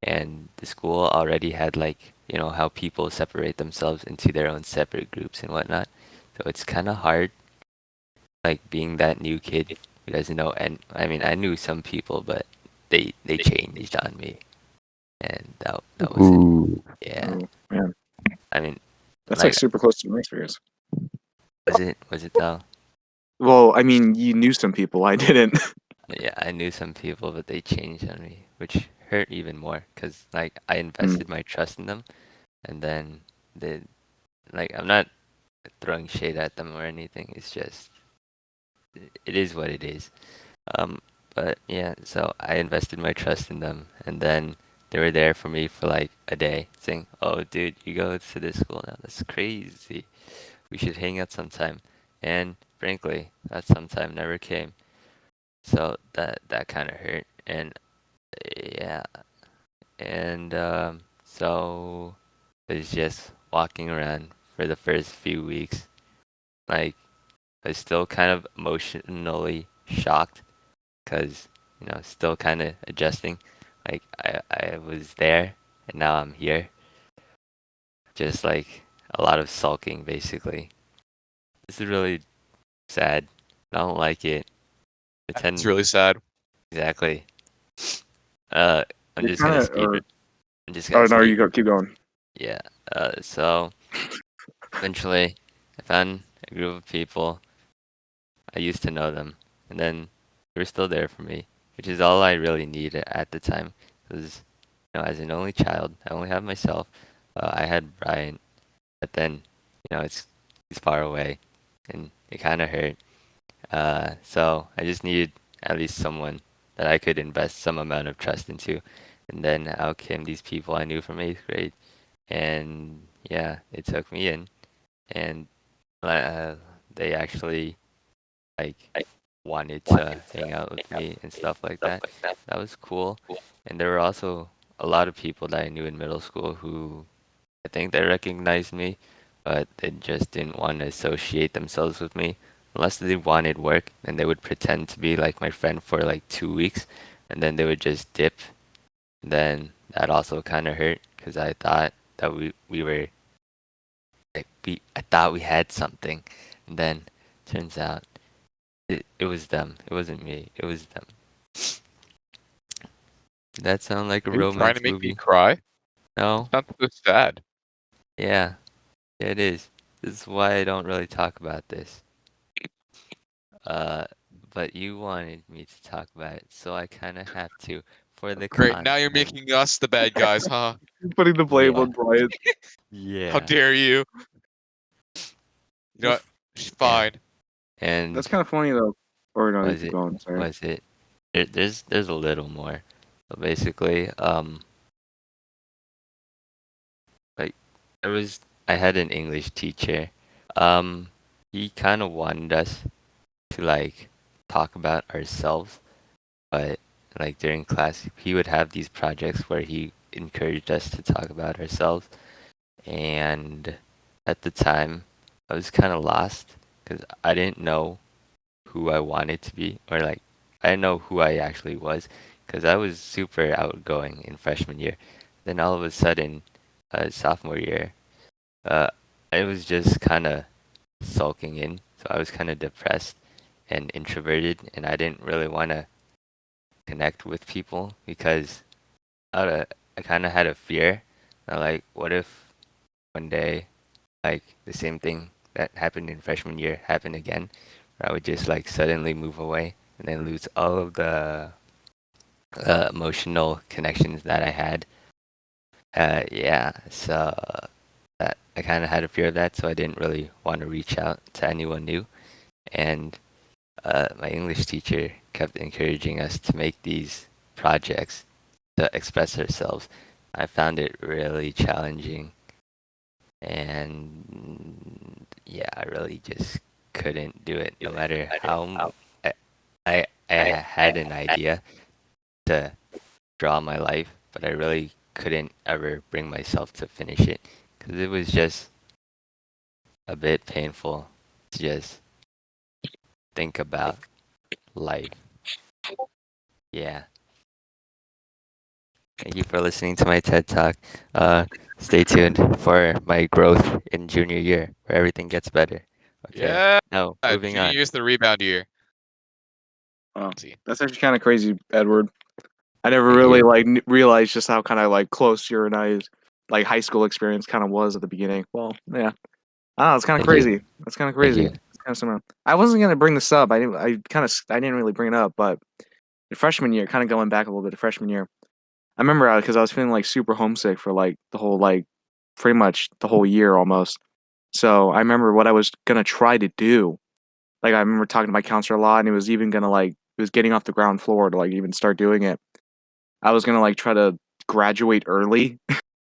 And the school already had like how people separate themselves into their own separate groups and whatnot. So it's kind of hard like being that new kid who doesn't know, and I mean I knew some people, but they changed on me, and that wasn't. Ooh. Yeah, Oh man, I mean, that's like like, super close to my experience. was it though? Well, I mean, you knew some people. I didn't. Yeah, I knew some people, but they changed on me, which hurt even more because like I Mm. invested my trust in them, and then they like I'm not throwing shade at them or anything. It's just it is what it is. Um, but yeah, so I invested my trust in them, and then they were there for me for like a day, saying, "Oh, dude, you go to this school now? That's crazy. We should hang out sometime." And frankly, that sometime never came. So that kind of hurt, and yeah, and so I was just walking around for the first few weeks, like I was still kind of emotionally shocked because still kind of adjusting. Like I was there and now I'm here. Just like a lot of sulking basically. This is really sad. I don't like it. It's Pretend really sad. exactly. Uh, I'm You're just kind gonna of, speed. or I'm just oh gonna no, speed. you go, keep going. Yeah. So eventually, I found a group of people. I used to know them, and then they were still there for me, which is all I really needed at the time. Because as an only child, I only have myself. I had Brian, but then he's far away, and it kind of hurt. So I just needed at least someone that I could invest some amount of trust into, and then out came these people I knew from eighth grade, and yeah, they took me in, and uh, they actually like wanted to hang out with me and stuff like that. That was cool. And there were also a lot of people that I knew in middle school who I think they recognized me, but they just didn't want to associate themselves with me unless they wanted work, and they would pretend to be like my friend for like 2 weeks, and then they would just dip. Then that also kind of hurt because I thought that we were like I thought we had something, and then turns out it was them. It wasn't me. It was them. Did that sound like a Are you trying to romance make me movie? cry? No? Sounds so sad. Yeah, it is. This is why I don't really talk about this. Uh, but you wanted me to talk about it, so I kind of have to for the Great. Now you're content. making us the bad guys, huh? You're putting the blame Yeah, on Brian. How yeah, dare you? You know what? yeah. Fine. That's And kind of funny though. Or no, you was keep it? going. Sorry. Was it? There's a little more. But basically, like I had an English teacher. Um, he kind of wanted us to like talk about ourselves, but like during class, he would have these projects where he encouraged us to talk about ourselves. And at the time, I was kind of lost because I didn't know who I wanted to be, or like I didn't know who I actually was, because I was super outgoing in freshman year. Then all of a sudden, sophomore year, uh, I was just kind of sulking in, so I was kind of depressed and introverted, and I didn't really want to connect with people because I, I kind of had a fear. Like, what if one day, like the same thing that happened in freshman year happened again, where I would just like suddenly move away and then lose all of the emotional connections that I had. Yeah, so that I kind of had a fear of that, so I didn't really want to reach out to anyone new. And my English teacher kept encouraging us to make these projects to express ourselves. I found it really challenging, and yeah, I really just couldn't do it. No matter how I had an idea to draw my life, but I really couldn't ever bring myself to finish it because it was just a bit painful to just think about life. Yeah. Thank you for listening to my TED Talk. Uh, Stay tuned for my growth in junior year, where everything gets better. Okay. Yeah. Now, moving Junior on. year's the rebound year. Oh, See. that's actually kind of crazy, Edward. I never I really hear. like realized just how kind of like close your and I's like high school experience kind of was at the beginning. Well, yeah. Ah, it's kind I of hear. crazy. That's kind of I crazy. hear. It's kind of similar. I wasn't gonna bring this up. I didn't really bring it up, but the freshman year, kind of going back a little bit, the freshman year, I remember because I was feeling like super homesick for like the whole like pretty much the whole year almost. So I remember what I was gonna try to do. Like I remember talking to my counselor a lot, and it was even gonna like it was getting off the ground floor to like even start doing it. I was gonna like try to graduate early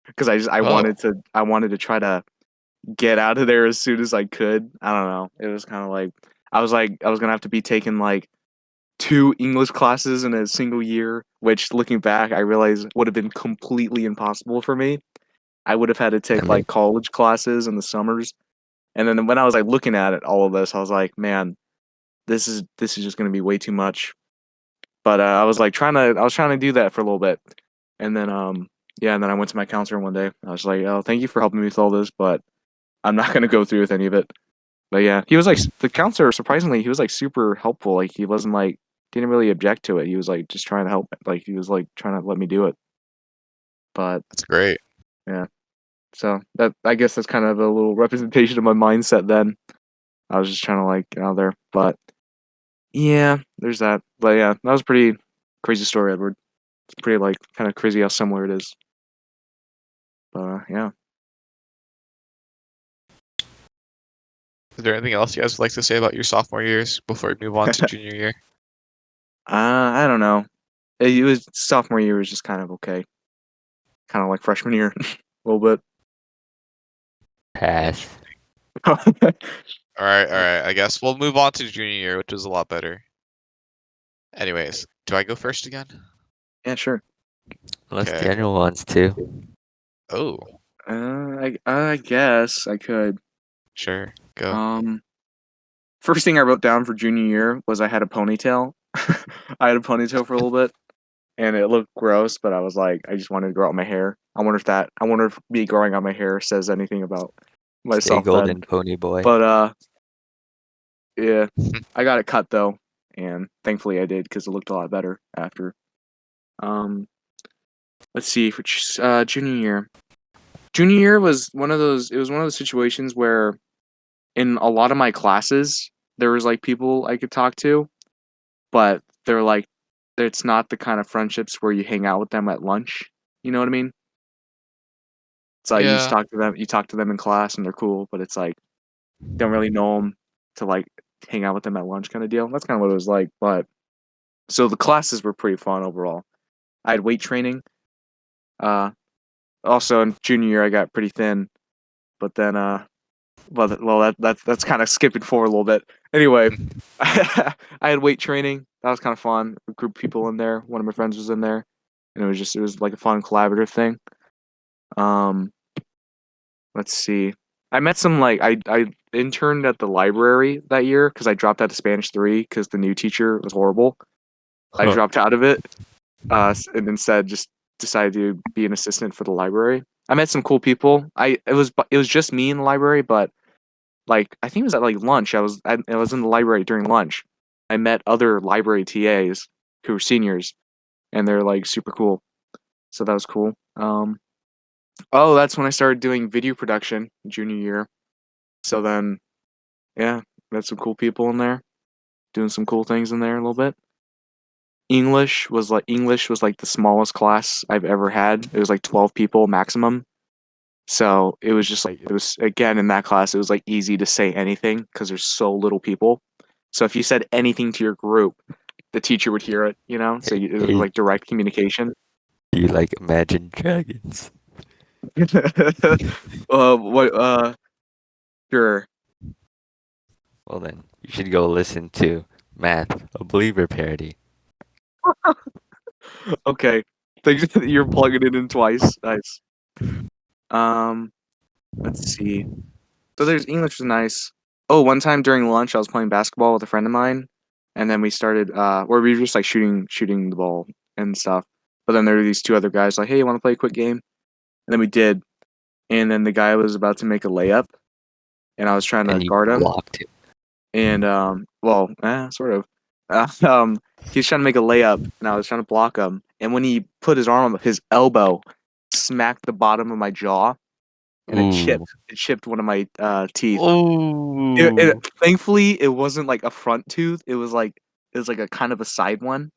because Oh, I wanted to try to get out of there as soon as I could. I don't know. It was kind of like I was gonna have to be taking like two English classes in a single year, which looking back, I realized would have been completely impossible for me. I would have had to I take mean, like college classes in the summers. And then when I was like looking at it, all of this, I was like, man, this is just gonna be way too much. But I was trying to do that for a little bit, and then yeah, and then I went to my counselor one day. I was like, oh, thank you for helping me with all this, but I'm not gonna go through with any of it. But yeah, he was like the counselor. Surprisingly, he was like super helpful. Like he wasn't like didn't really object to it. He was like just trying to help. Like he was like trying to let me do it. But that's great. yeah, so that I guess that's kind of a little representation of my mindset then. I was just trying to like get out there. But yeah, there's that. But yeah, that was a pretty crazy story, Edward. It's pretty like kind of crazy how similar it is. But yeah. Is there anything else you guys would like to say about your sophomore years before we move on to junior year? I don't know. It was sophomore year was just kind of okay. Kind of like freshman year a little bit. pass. All right. I guess we'll move on to junior year, which was a lot better. Anyways, do I go first again? Yeah, sure. Unless Okay. Daniel wants to. Oh, I guess I could. sure. Go. Um, First thing I wrote down for junior year was I had a ponytail. I had a ponytail for a little bit, and it looked gross, but I was like, I just wanted to grow out my hair. I wonder if me growing out my hair says anything about Stay myself then. golden, pony boy. But yeah, I got it cut though, and thankfully I did because it looked a lot better after. Um, let's see for junior year. Junior year was one of those. It was one of those situations where in a lot of my classes there was like people I could talk to, but they're like, it's not the kind of friendships where you hang out with them at lunch. You know what I mean? It's like you just Yeah. talk to them. You talk to them in class and they're cool, but it's like don't really know them to like hang out with them at lunch kind of deal. That's kind of what it was like. But so the classes were pretty fun overall. I had weight training. Uh, Also in junior year I got pretty thin, but then that's kind of skipping forward a little bit. Anyway, I had weight training. That was kind of fun. A group of people in there. One of my friends was in there, and it was like a fun collaborative thing. Um, let's see. I met some like I interned at the library that year because I dropped out of Spanish 3 because the new teacher was horrible. I Huh. dropped out of it, and instead just decided to be an assistant for the library. I met some cool people. It was just me in the library, but like I think it was at like lunch. I was in the library during lunch. I met other library TAs who were seniors, and they're like super cool. So that was cool. Oh, that's when I started doing video production junior year. So then, yeah, met some cool people in there, doing some cool things in there a little bit. English was like the smallest class I've ever had. It was like 12 people maximum. So it was just like it was again in that class it was like easy to say anything because there's so little people. So if you said anything to your group, the teacher would hear it, you know? So it was Hey, like direct communication. do you like Imagine Dragons? What sure. Well then, you should go listen to Math, a Believer parody. Okay. Thanks that you're plugging it in twice. Nice. Um, let's see. So there's English was nice. Oh, one time during lunch I was playing basketball with a friend of mine, and then we started where we were just like shooting the ball and stuff. But then there were these two other guys like, "Hey, you want to play a quick game?" And then we did. And then the guy was about to make a layup, and I was trying to And you guard him. blocked him. And sort of. he was trying to make a layup, and I was trying to block him. And when he put his arm up, his elbow smacked the bottom of my jaw, and it Ooh. chipped. It chipped one of my teeth. Ooh. Thankfully, it wasn't like a front tooth. It was like a kind of a side one.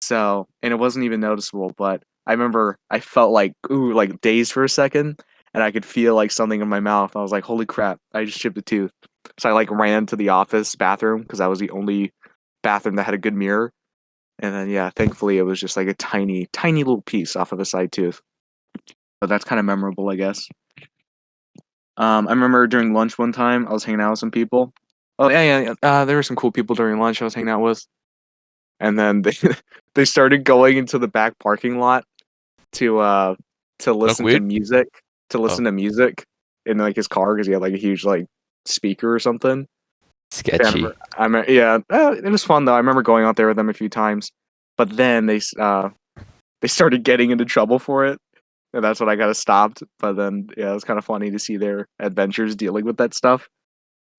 So, and it wasn't even noticeable. But I remember I felt like like dazed for a second, and I could feel like something in my mouth. I was like, "Holy crap! I just chipped a tooth." So I like ran to the office bathroom because that was the only bathroom that had a good mirror. And then yeah, thankfully it was just like a tiny, tiny little piece off of a side tooth. But that's kind of memorable, I guess. I remember during lunch one time I was hanging out with some people. Oh yeah. There were some cool people during lunch I was hanging out with, and then they they started going into the back parking lot to uh to Smoke listen to weed? music Oh, in like his car because he had like a huge like speaker or something. Sketchy. Yeah, it was fun though. I remember going out there with them a few times, but then they started getting into trouble for it, and that's when I got stopped. But then yeah, it was kind of funny to see their adventures dealing with that stuff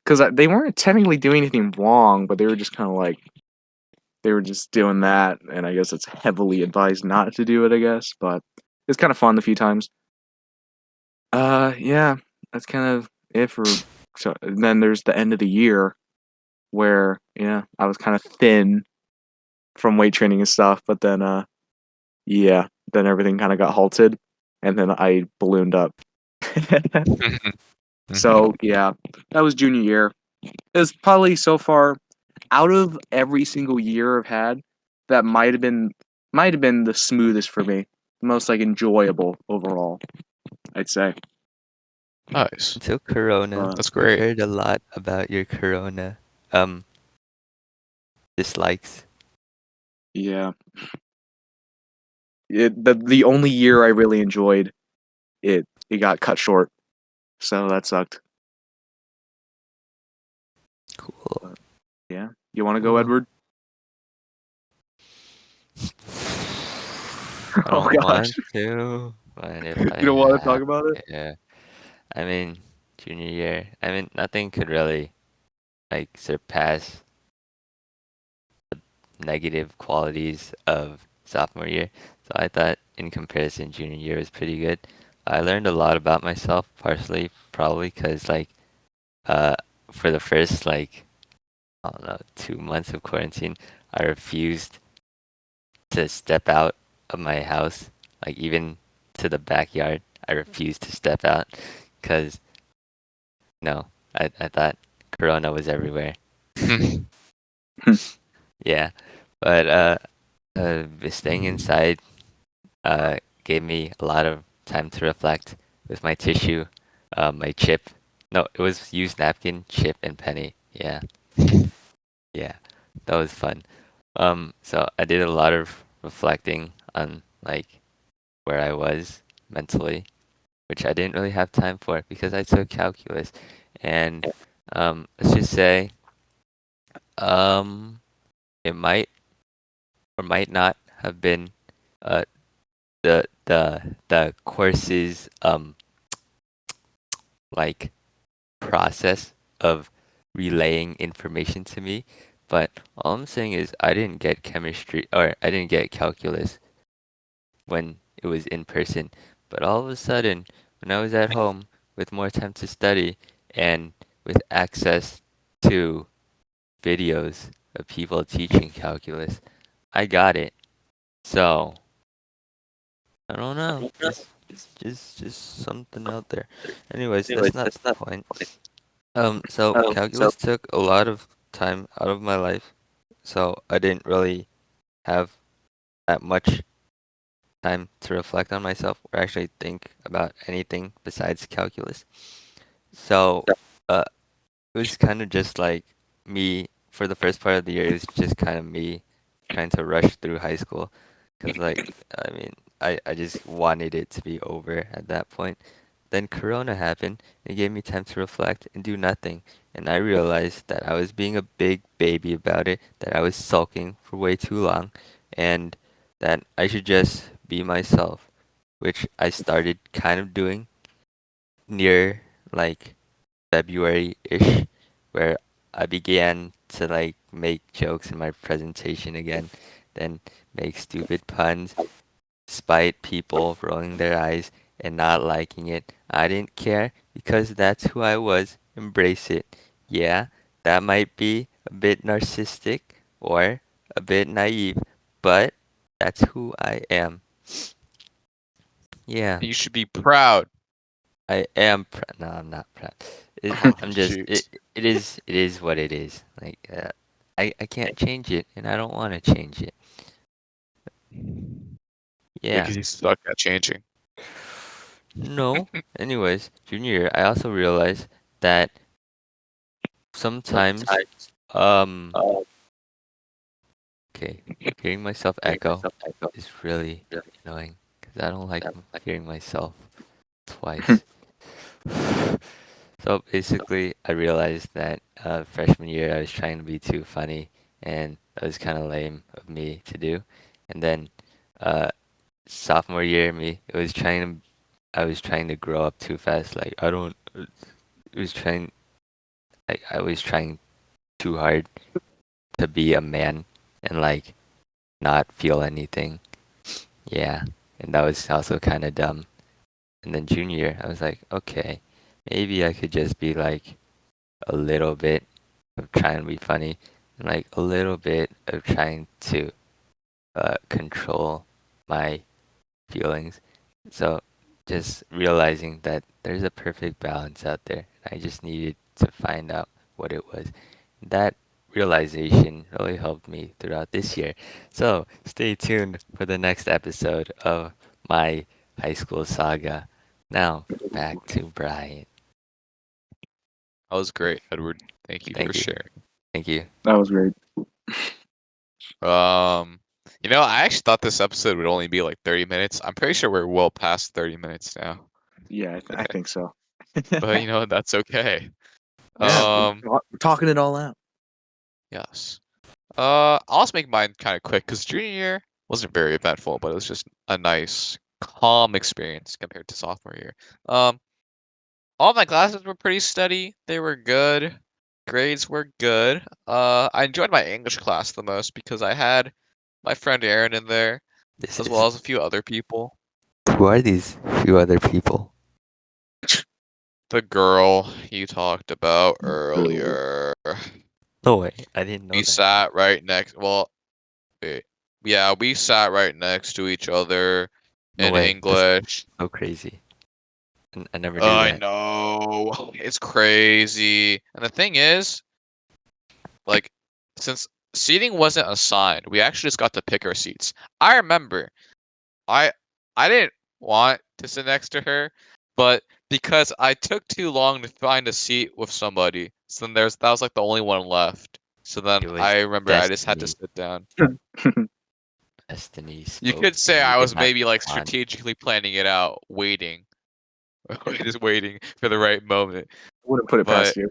because they weren't technically doing anything wrong, but they were just kind of like they were just doing that, and I guess it's heavily advised not to do it. I guess, but it's kind of fun a few times. Yeah, that's kind of it for. So and then there's the end of the year where yeah, I was kind of thin from weight training and stuff, but then yeah, then everything kind of got halted, and then I ballooned up. So yeah, that was junior year. It was probably so far out of every single year I've had, that might have been the smoothest for me, the most like enjoyable overall, I'd say. nice. So Corona, But That's I've great. heard a lot about your Corona um dislikes. yeah, the only year I really enjoyed it got cut short, so that sucked. Cool. Yeah, you want to go, Cool. Edward? I Oh don't gosh, want to, but if I you don't want to have, talk about it? yeah. I mean, junior year. I mean, nothing could really like surpass negative qualities of sophomore year. So I thought, in comparison, junior year was pretty good. I learned a lot about myself, partially probably because uh, for the first I don't know 2 months of quarantine, I refused to step out of my house, like even to the backyard. I refused to step out because no, I thought Corona was everywhere. Yeah, but staying inside gave me a lot of time to reflect with my tissue, my chip. No, it was used napkin, chip, and penny. Yeah, yeah, that was fun. So I did a lot of reflecting on like where I was mentally, which I didn't really have time for because I took calculus, and let's just say um, it might or might not have been uh the course's like process of relaying information to me, but all I'm saying is I didn't get chemistry or I didn't get calculus when it was in person. But all of a sudden, when I was at home with more time to study and with access to videos of people teaching calculus, I got it. So, I don't know. Just something out there. Anyways, that's not the point. So calculus took a lot of time out of my life, so I didn't really have that much time to reflect on myself or actually think about anything besides calculus. So, uh, it was kind of just like me for the first part of the year. It was just kind of me trying to rush through high school, because I mean, I just wanted it to be over at that point. Then Corona happened. It gave me time to reflect and do nothing. And I realized that I was being a big baby about it, that I was sulking for way too long, and that I should just be myself, which I started kind of doing near like February-ish, where I began to like make jokes in my presentation again, then make stupid puns, spite people rolling their eyes and not liking it. I didn't care because that's who I was. Embrace it. Yeah, that might be a bit narcissistic or a bit naive, but that's who I am. Yeah, You should be proud. I am. No, I'm not proud. Oh I'm just. shoot. It is what it is. Like, I can't change it, and I don't want to change it. Yeah. Because you suck at changing. No. Anyways, junior year, I also realized that sometimes, um, okay, hearing myself echo is really annoying because I don't like hearing myself twice. So basically, I realized that freshman year I was trying to be too funny, and that was kind of lame of me to do. And then uh, sophomore year, I was trying to grow up too fast. Like I don't, it was trying, like I was trying too hard to be a man and like not feel anything. Yeah, and that was also kind of dumb. And then junior year, I was like, okay, maybe I could just be like a little bit of trying to be funny and like a little bit of trying to control my feelings. So just realizing that there's a perfect balance out there. I just needed to find out what it was. That realization really helped me throughout this year. So stay tuned for the next episode of my high school saga. Now back to Brian. That was great, Edward. Thank you for Thank you. sharing. Thank you. That was great. I actually thought this episode would only be like 30 minutes. I'm pretty sure we're well past 30 minutes now. Yeah, I think so. But that's okay. Yeah, Um, we're talking it all out. yes. I'll also make mine kind of quick because junior year wasn't very eventful, but it was just a nice, calm experience compared to sophomore year. All my classes were pretty steady. They were good. Grades were good. I enjoyed my English class the most because I had my friend Aaron in there, This as is well as a few other people. who are these few other people? The girl you talked about earlier. No way, I didn't know We that. sat right next. Well, wait. Yeah, we sat right next to each other No in way, that's English. so crazy. I never knew I that. know. It's crazy. And the thing is, like, since seating wasn't assigned, we actually just got to pick our seats. I remember I I didn't want to sit next to her, but because I took too long to find a seat with somebody, so then that was like the only one left. So then It was I remember I just had to destiny. sit down. Destiny You spoke, could and say you I did was not maybe like respond. strategically planning it out, waiting, just waiting for the right moment. Wouldn't put it But past you.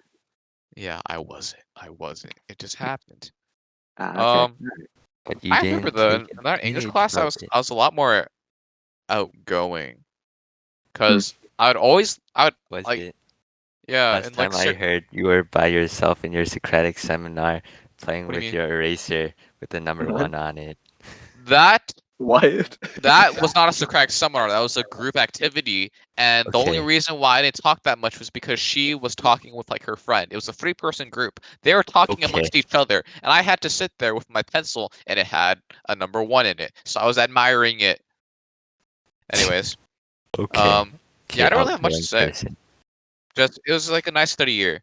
yeah, I wasn't. I wasn't. It just happened. Okay. Um, But you I remember didn't take in that English advantage class, of it. I was a lot more outgoing Hmm. because I would Was like it? yeah, Last and like time I heard you were by yourself in your Socratic seminar playing what do you with mean? your eraser with the number What? 1 on it. That What? that was not a Socratic seminar. That was a group activity, and the only Okay. reason why I didn't talk that much was because she was talking with like her friend. It was a three-person group. They were talking Okay. amongst each other, and I had to sit there with my pencil, and it had a number 1 in it, so I was admiring it. Anyways, Okay. um, yeah, Okay, I don't really have much to outgoing say. person. Just it was like a nice study year.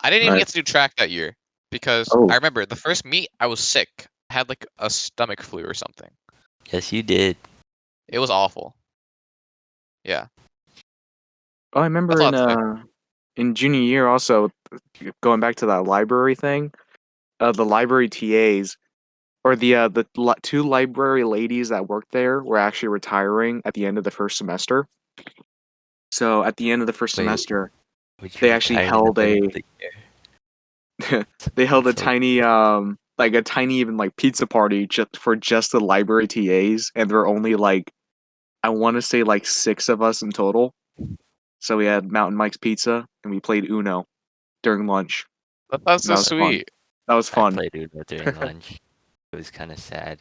I didn't even get Nice. to do track that year because I Oh, remember the first meet I was sick. I had like a stomach flu or something. Yes, you did. It was awful. Yeah, I remember that's all I have to say. in junior year also, going back to that library thing. The library TAs or the two library ladies that worked there were actually retiring at the end of the first semester. So at the end of the first Wait, semester, would you they actually retire in the held middle a of the year? they held a So tiny like a tiny even like pizza party just the library TAs, and there were only like I want to say like 6 of us in total. So we had Mountain Mike's Pizza and we played Uno during lunch. That's And that so was fun. sweet. That was I fun. played Uno during lunch. It was kind of sad.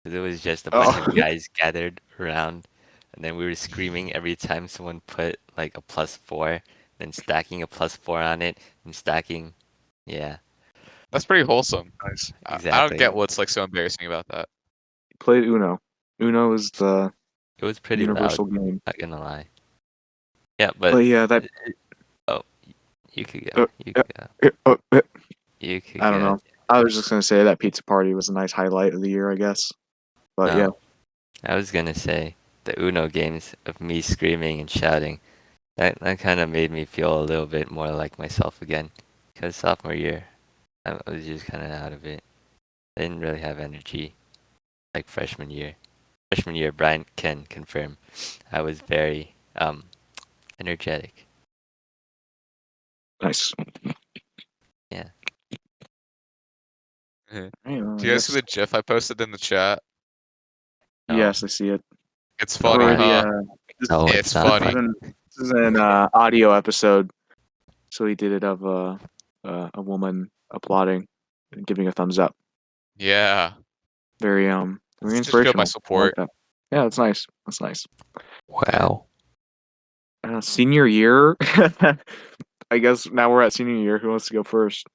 'Cause it was just a bunch Oh, of guys gathered around, and then we were screaming every time someone put like a +4, then stacking a +4 on it, and stacking. Yeah, That's pretty wholesome. nice. I don't exactly. get what's like so embarrassing about that. Played Uno. Uno is the It was pretty loud, universal game. not gonna lie. Yeah, but But yeah, that. oh, you could Uh, go. You uh, could go. uh, uh, You could I don't go. know. I was just gonna say that pizza party was a nice highlight of the year, I guess. But yeah, No, I was gonna say the Uno games of me screaming and shouting. That kind of made me feel a little bit more like myself again. Because sophomore year, I was just kind of out of it. I didn't really have energy like freshman year. Freshman year, Brian can confirm. I was very energetic. nice. Yeah. Mhm. I Do you guys see guess. the GIF I posted in the chat? No. Yes, I see it. It's No, funny, For the huh? no, It's it's not funny. funny. this is an audio episode, so he did it of a woman applauding and giving a thumbs up. Yeah. Very Just to show my inspirational. I like support. that. Yeah, that's nice. That's nice. Wow. Senior year. I guess now we're at senior year. Who wants to go first?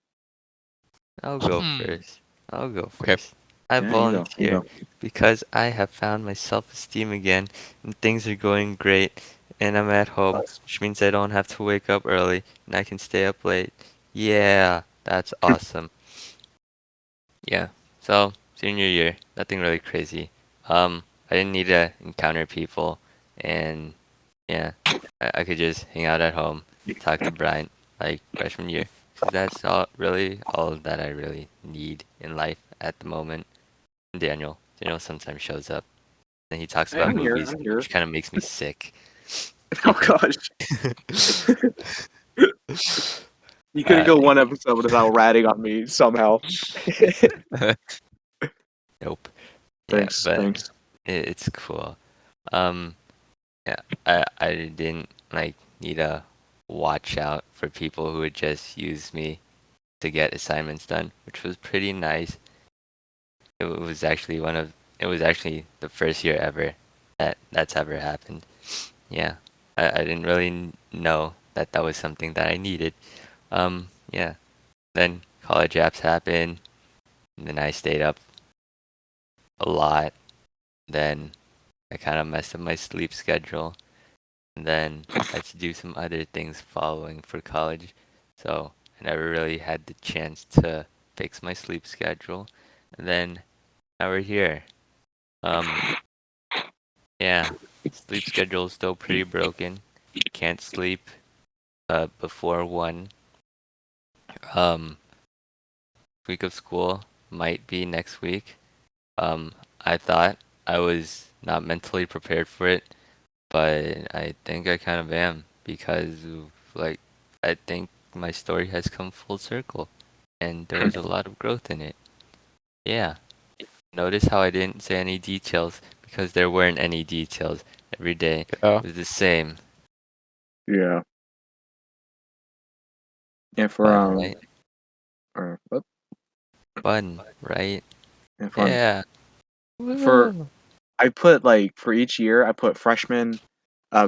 I'll go Hmm. first. I'll go Okay. first. I Yeah, you go. You volunteer go. because I have found my self-esteem again and things are going great and I'm at home, Nice. which means I don't have to wake up early and I can stay up late. Yeah, that's awesome. Yeah. So, senior year, nothing really crazy. I didn't need to encounter people and yeah, I could just hang out at home, talk to Brian like freshman year. 'Cause that's really all that I really need in life at the moment. And Daniel sometimes shows up and he talks Hey, about I'm here. movies, I'm here. which kind of makes me sick. Oh gosh, you couldn't uh, go one episode without ratting on me somehow. nope. Yeah, Thanks. but Thanks. it's cool. Um, yeah, I didn't like need to watch out for people who would just use me to get assignments done, which was pretty nice. It was actually the first year ever that's ever happened. Yeah, I didn't really know that that was something that I needed. Yeah. Then college apps happened, and then I stayed up a lot. Then I kind of messed up my sleep schedule, and then I had to do some other things following for college. So I never really had the chance to fix my sleep schedule. And then now we're here. Um, yeah, sleep schedule is still pretty broken. Can't sleep before 1. Um, week of school might be next week. I thought I was not mentally prepared for it, but I think I kind of am because like I think my story has come full circle and there was a lot of growth in it. Yeah. Notice how I didn't say any details because there weren't any details. Every day Yeah. was the same. Yeah. And for Fun, right? or what? Fun, right? And fun. Yeah. For Woo. I put like for each year I put freshman,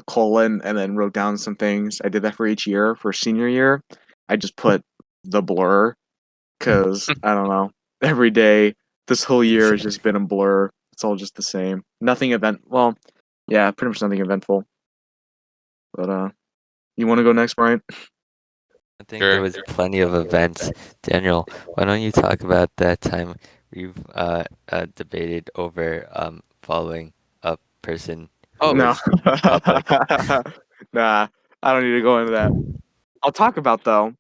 colon, and then wrote down some things. I did that for each year. For senior year, I just put the blur because I don't know. Every day this whole year has just been a blur. It's all just the same. Nothing event. Well, yeah, pretty much nothing eventful. But you want to go next, Brian? I think there Sure. was plenty of events. Daniel, why don't you talk about that time we've debated over following a person who Oh, No. was public? Nah, I don't need to go into that. I'll talk about though.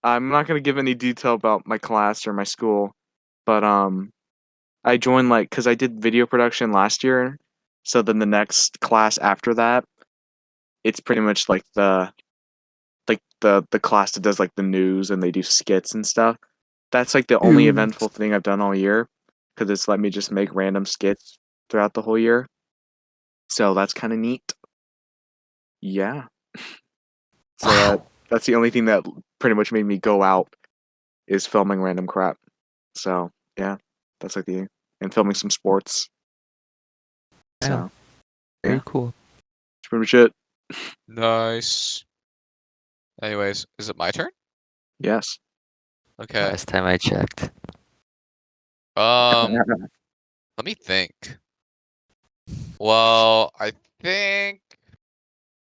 I'm not gonna give any detail about my class or my school, but I joined like because I did video production last year, so then the next class after that, it's pretty much like the class that does like the news and they do skits and stuff. That's like the only eventful thing I've done all year because it's let me just make random skits throughout the whole year. So that's kind of neat. Yeah. So Wow. that's the only thing that pretty much made me go out is filming random crap. So yeah, that's like and filming some sports. Yeah. So Very yeah. cool. That's pretty much it. Nice. Anyways, is it my turn? Yes. Okay. Last time I checked. Let me think. Well, I think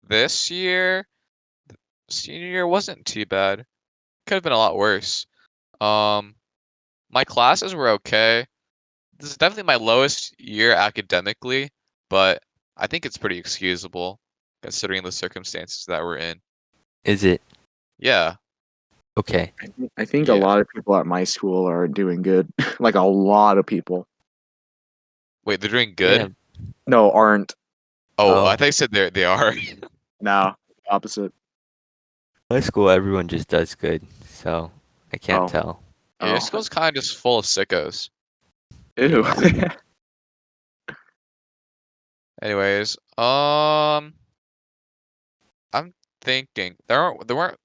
this year, senior year wasn't too bad. Could have been a lot worse. My classes were okay. This is definitely my lowest year academically, but I think it's pretty excusable considering the circumstances that we're in. Is it? Yeah, Okay. I think a Yeah. lot of people at my school are doing good. Like a lot of people. Wait, they're doing good? Yeah. No, aren't. Oh, I Oh, thought you said they are. No, opposite. my school, everyone just does good, so I can't Oh. tell. Yeah, your Oh. school's kind of just full of sickos. Ew. Yeah. Anyways, I'm thinking there weren't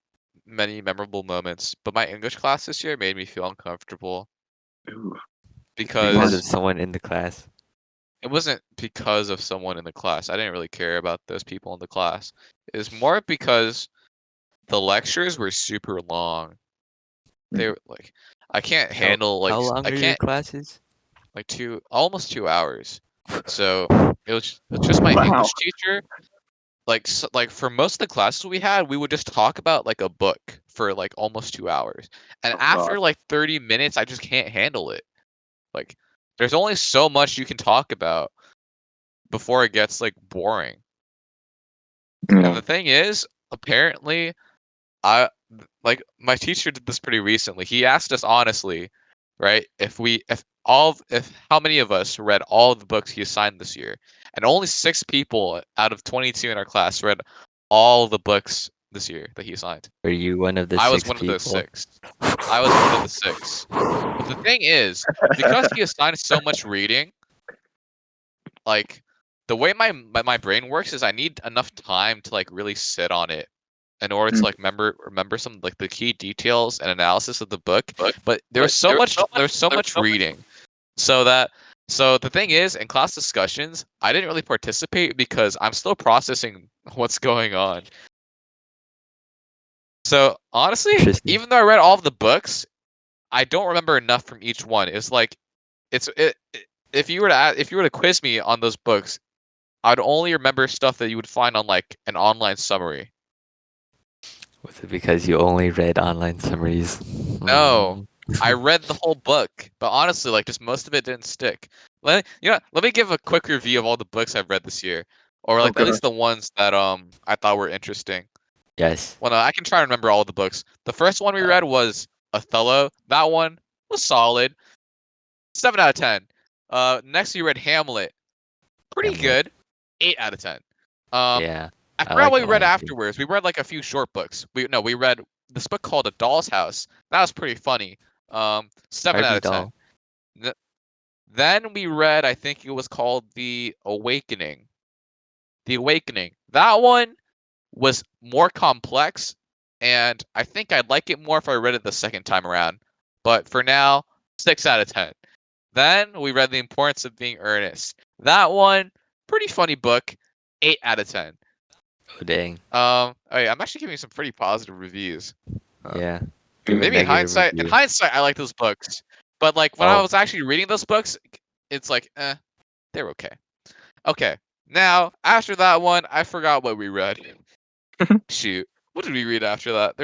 many memorable moments, but my English class this year made me feel uncomfortable Ooh. Because because of someone in the class. it wasn't because of someone in the class. I didn't really care about those people in the class. It was more because the lectures were super long. They were like, I can't handle How long I are your can't classes? like almost 2 hours. So it's just my Wow. English teacher. Like for most of the classes we had, we would just talk about like a book for like almost 2 hours. And Oh god. after like 30 minutes, I just can't handle it. Like there's only so much you can talk about before it gets like boring. And Yeah. the thing is, apparently, I like my teacher did this pretty recently. He asked us honestly, right? If how many of us read all of the books he assigned this year, and only 6 people out of 22 in our class read all the books this year that he assigned. Are you one of the I was 6 one of those people? 6. I was one of the 6. But the thing is, because he assigned so much reading, like the way my brain works is I need enough time to like really sit on it in order to like remember some like the key details and analysis of the book. But there's so much reading. So that so the thing is, in class discussions, I didn't really participate because I'm still processing what's going on. So honestly, Interesting. even though I read all of the books, I don't remember enough from each one. It's like if you were if you were to quiz me on those books, I'd only remember stuff that you would find on like an online summary. Was it because you only read online summaries? No, I Mm. read the whole book, but honestly, like just most of it didn't stick. Let me give a quick review of all the books I've read this year, or like at Okay. least the ones that I thought were interesting. Yes. Well, no, I can try to remember all the books. The first one we read was Othello. That one was solid, 7 out of 10. Next we read Hamlet, pretty Hamlet. good, 8 out of 10. Um, Yeah. I I forgot like what we that read one too. afterwards. We read like a few short books. We read this book called A Doll's House. That was pretty funny. 7 out of 10. Doll. Th- Then we read, I think it was called The Awakening. The Awakening. That one was more complex, and I think I'd like it more if I read it the second time around. But for now, 6 out of 10. Then we read The Importance of Being Earnest. That one, pretty funny book, 8 out of 10. Oh dang. Oh yeah, I'm actually giving some pretty positive reviews. Yeah. Give a Maybe negative in review. hindsight, I like those books, but like when I Oh, was actually reading those books, it's like, they're okay. Okay, now after that one, I forgot what we read. Shoot, what did we read after that?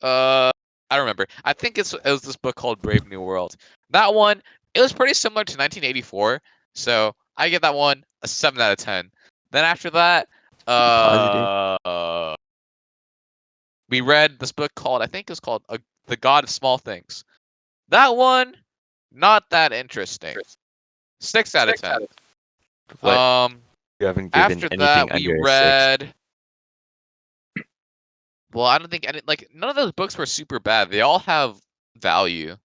I don't remember. I think it was this book called Brave New World. That one, it was pretty similar to 1984, so I give that one a 7 out of 10. Then after that, positive. we read this book called, I think it's called The God of Small Things. That one, not that interesting. 6 out of 10. What? Um, You haven't given After anything that, we under a 6. read. Well, I don't think none of those books were super bad. They all have value,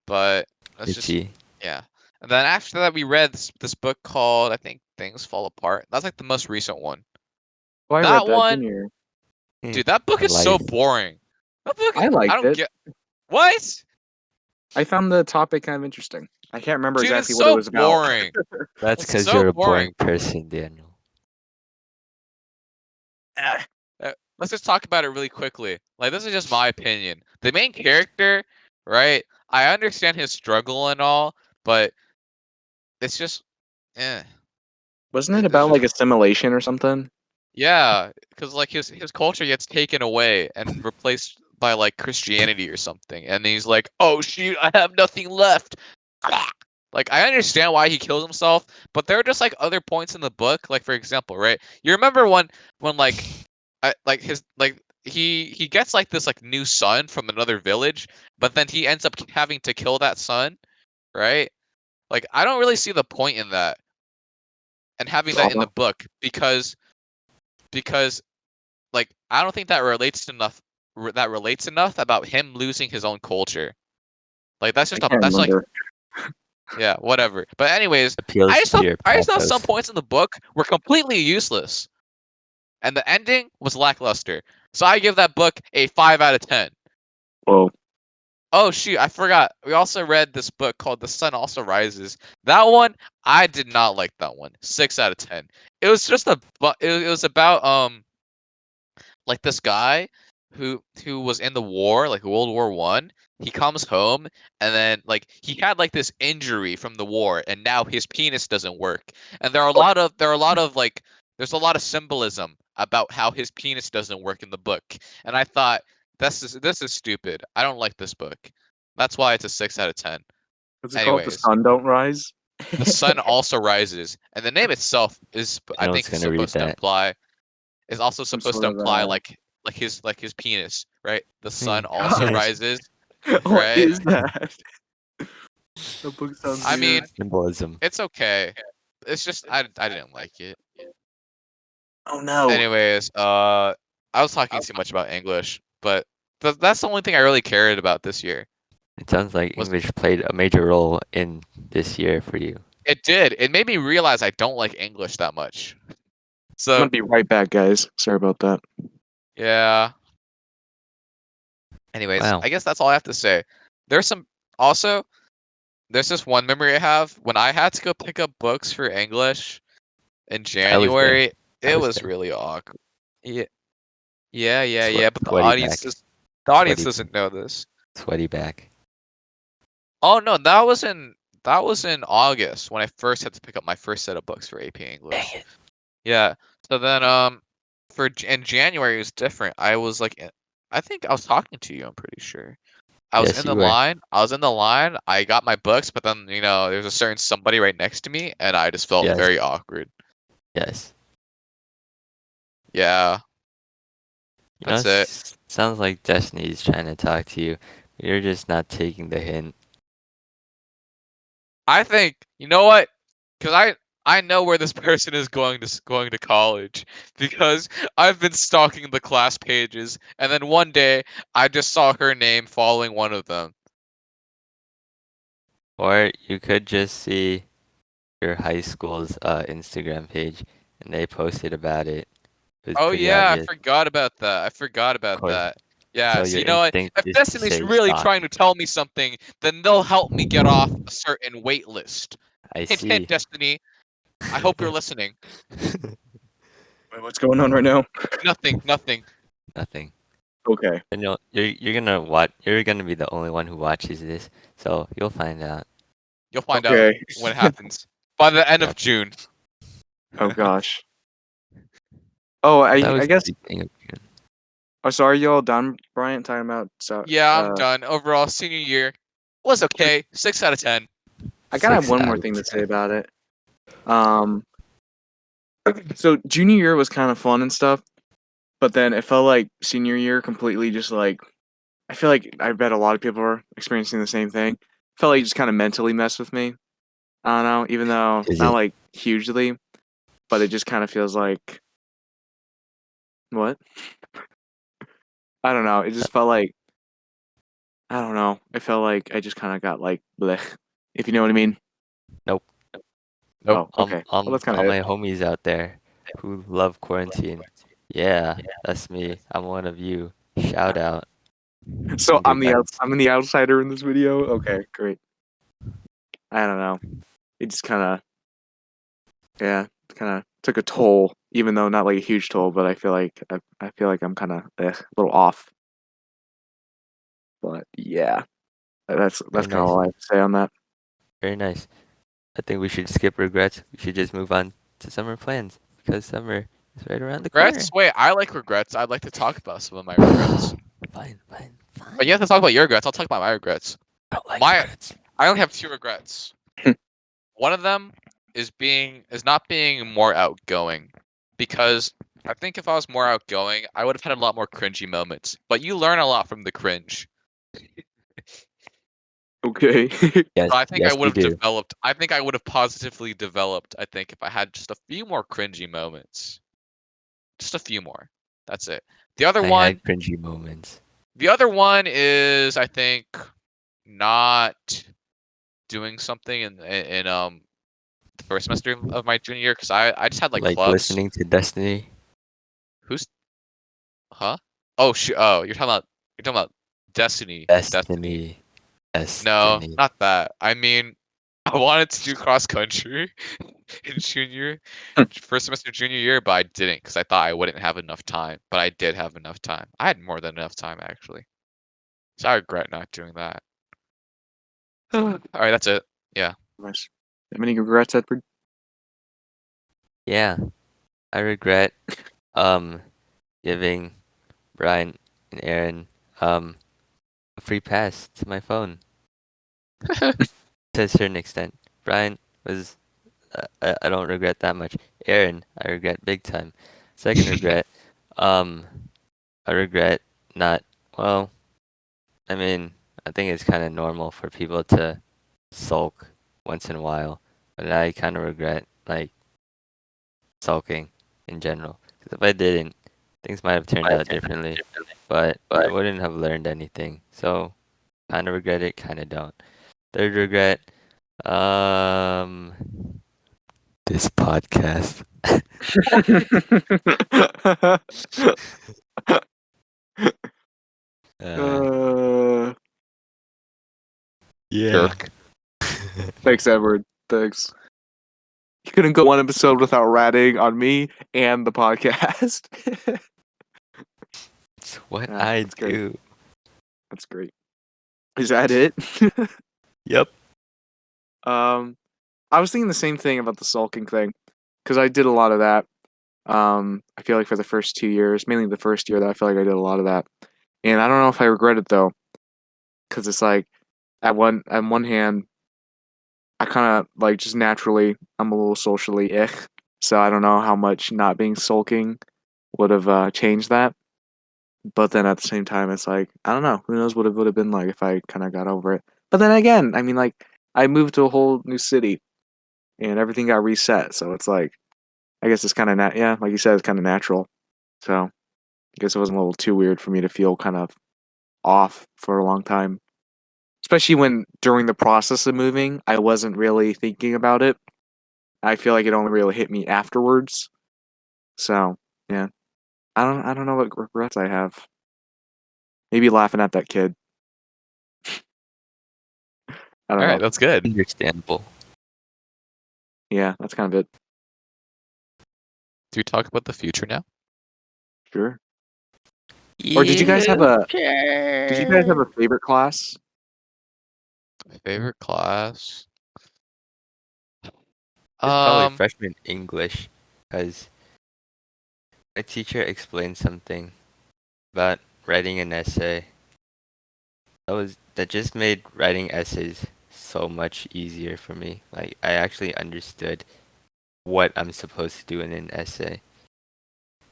but that's Let's just see. yeah. And then after that, we read this book called, I think, Things Fall Apart. That's like the most recent one. Oh, I read That that, one, didn't you? Hmm. dude, that book A is so life. boring. That book, I I liked don't it. get what. I found the topic kind of interesting. I can't remember Dude, exactly it's what it so was about. boring. That's It's because so you're a boring. boring person, Daniel. Eh, Let's just talk about it really quickly. Like, this is just my opinion. The main character, right? I understand his struggle and all, but it's just, eh. Wasn't it It's about just, like assimilation or something? yeah, because like his culture gets taken away and replaced by like Christianity or something, and he's like, oh shoot, I have nothing left. Like, I understand why he kills himself, but there are just like other points in the book. Like, for example, right? You remember when like like his like he gets like this like new son from another village, but then he ends up having to kill that son, right? Like, I don't really see the point in that and having that in the Drama. book because like I don't think that relates enough that relates enough about him losing his own culture. Like, that's I just can't that's like, remember. yeah, whatever. But anyways, Appeals to your I just thought some pathos. points in the book were completely useless, and the ending was lackluster. So I give that book a 5 out of 10. Whoa. Oh shoot, I forgot. We also read this book called The Sun Also Rises. That one, I did not like that one. 6 out of 10. It was just it was about like this guy who was in the war, like World War One. He comes home and then like he had like this injury from the war, and now his penis doesn't work. And there are a lot of like there's a lot of symbolism about how his penis doesn't work in the book. And I thought, this is stupid. I don't like this book. That's why it's a 6 out of 10. What's it called? The Anyways, sun don't rise. The Sun Also Rises, and the name itself is, I Daniel's think, gonna read supposed to that. imply is also Some supposed sort to of imply like his penis, right? The sun also Gosh. rises, What right? is that? That book sounds I weird. mean, Symbolism. it's okay. It's just I didn't like it. Oh no. Anyways, I was talking too much about English, but that's the only thing I really cared about this year. It sounds like Was English played a major role in this year for you. it did. It made me realize I don't like English that much. I'm So, gonna be right back, guys. Sorry about that. yeah. Anyways, Wow. I guess that's all I have to say. There's some also there's this one memory I have when I had to go pick up books for English in I was there. January. I It was was there. really awkward. Yeah, yeah, Sweat, yeah. But sweaty back. the audience Sweaty, doesn't know this. sweaty back. Oh no, that was in August when I first had to pick up my first set of books for AP Dang English. it. Yeah. So then in January it was different. I was like, I think I was talking to you. I'm pretty sure. I was Yes, in the you were. line. I was in the line. I got my books, but then there's a certain somebody right next to me, and I just felt Yes. very awkward. Yes. Yeah, You know, that's it. sounds like Destiny's trying to talk to you. You're just not taking the hint. I think you know what? Because I know where this person is going to college because I've been stalking the class pages, and then one day I just saw her name following one of them. Or you could just see your high school's Instagram page, and they posted about it. It was Oh pretty yeah, I obvious. forgot about that. I forgot Of about course. that. So Yeah, so your you know what? instinct If is to Destiny's say really stalk. trying to tell me something, then they'll help me get off a certain wait list. I Hint, hint, see. Destiny. I hope you're listening. Wait, what's going on right now? Nothing, nothing. Nothing. Okay. And you're gonna watch. You're gonna be the only one who watches this, so you'll find out. You'll find out Okay. when it happens. By the end of Yep. June. Oh gosh. Oh, That I was guess. the beginning of June. Oh, sorry, you all done, Bryant? Talking about Yeah, I'm done. Overall, senior year was okay. 6 out of 10. I gotta have Six one out more of thing to say 10. about it. Um, so junior year was kind of fun and stuff, but then it felt like senior year completely just like I feel like I bet a lot of people are experiencing the same thing. Felt like it just kind of mentally messed with me. I don't know, even though Is not it? like hugely, but it just kind of feels like what? I don't know. It just felt like I don't know. It felt like I just kind of got like blech, if you know what I mean. Nope. Nope. Oh, okay. Well, that's kind All of it. my homies out there who love quarantine. Yeah, that's me. I'm one of you. Shout out. So I'm the Congrats. I'm the outsider in this video. Okay, great. I don't know. It just kind of took a toll, even though not like a huge toll. But I feel like I'm kind of a little off. But yeah, that's Very kind of nice. all I have to say on that. Very nice. I think we should skip regrets. We should just move on to summer plans because summer is right around the corner. Regrets? Wait, I like regrets. I'd like to talk about some of my regrets. Fine, fine, fine. But you have to talk about your regrets. I'll talk about my regrets. I don't like My- regrets. I only have 2 regrets. One of them is not being more outgoing, because I think if I was more outgoing, I would have had a lot more cringy moments. But you learn a lot from the cringe. Okay. Yes, So I think I yes, would you have do. developed. I think I would have positively developed. I think if I had just a few more cringy moments, just a few more. That's it. The other I one, had cringy moments. the other one is I think not doing something in the first semester of my junior year, because I just had like Like clubs. listening to Destiny. Who's huh? Oh oh you're talking about Destiny. Destiny. No, Destiny. not that. I mean, I wanted to do cross country in first semester junior year, but I didn't because I thought I wouldn't have enough time. But I did have enough time. I had more than enough time actually. So I regret not doing that. All right, that's it. Yeah. Nice. Have any regrets, Edward? Yeah, I regret um giving Brian and Aaron a free pass to my phone to a certain extent. Brian was I don't regret that much. Aaron, I regret big time. Second regret, um, I regret not. Well, I mean, I think it's kind of normal for people to sulk once in a while, but I kind of regret like sulking in general. Because if I didn't, things might have turned out differently, but I wouldn't have learned anything. So, kind of regret it, kind of don't. Third regret, um, this podcast. Uh, uh, yeah. Jerk. thanks, Edward. Thanks. You couldn't go one episode without ratting on me and the podcast. It's what Yeah, I that's great. do. That's great. Is that it? Yep. I was thinking the same thing about the sulking thing because I did a lot of that. I feel like for the first 2 years, mainly the first year, that I feel like I did a lot of that, and I don't know if I regret it though, because it's like on one hand, I kind of like just naturally I'm a little socially so I don't know how much not being sulking would have changed that. But then at the same time, it's like I don't know. Who knows what it would have been like if I kind of got over it. But then again, I mean, like I moved to a whole new city and everything got reset, so it's like I guess it's kind of yeah, like you said, it's kind of natural. So I guess it wasn't a little too weird for me to feel kind of off for a long time, especially when during the process of moving, I wasn't really thinking about it. I feel like it only really hit me afterwards. So yeah, I don't know what regrets I have. Maybe laughing at that kid. I don't All right, know. that's good. Understandable. Yeah, that's kind of it. Do we talk about the future now? Sure. Or did you guys have a favorite class? Favorite class? It's probably Um, freshman English, because my teacher explained something about writing an essay. That just made writing essays so much easier for me. Like I actually understood what I'm supposed to do in an essay.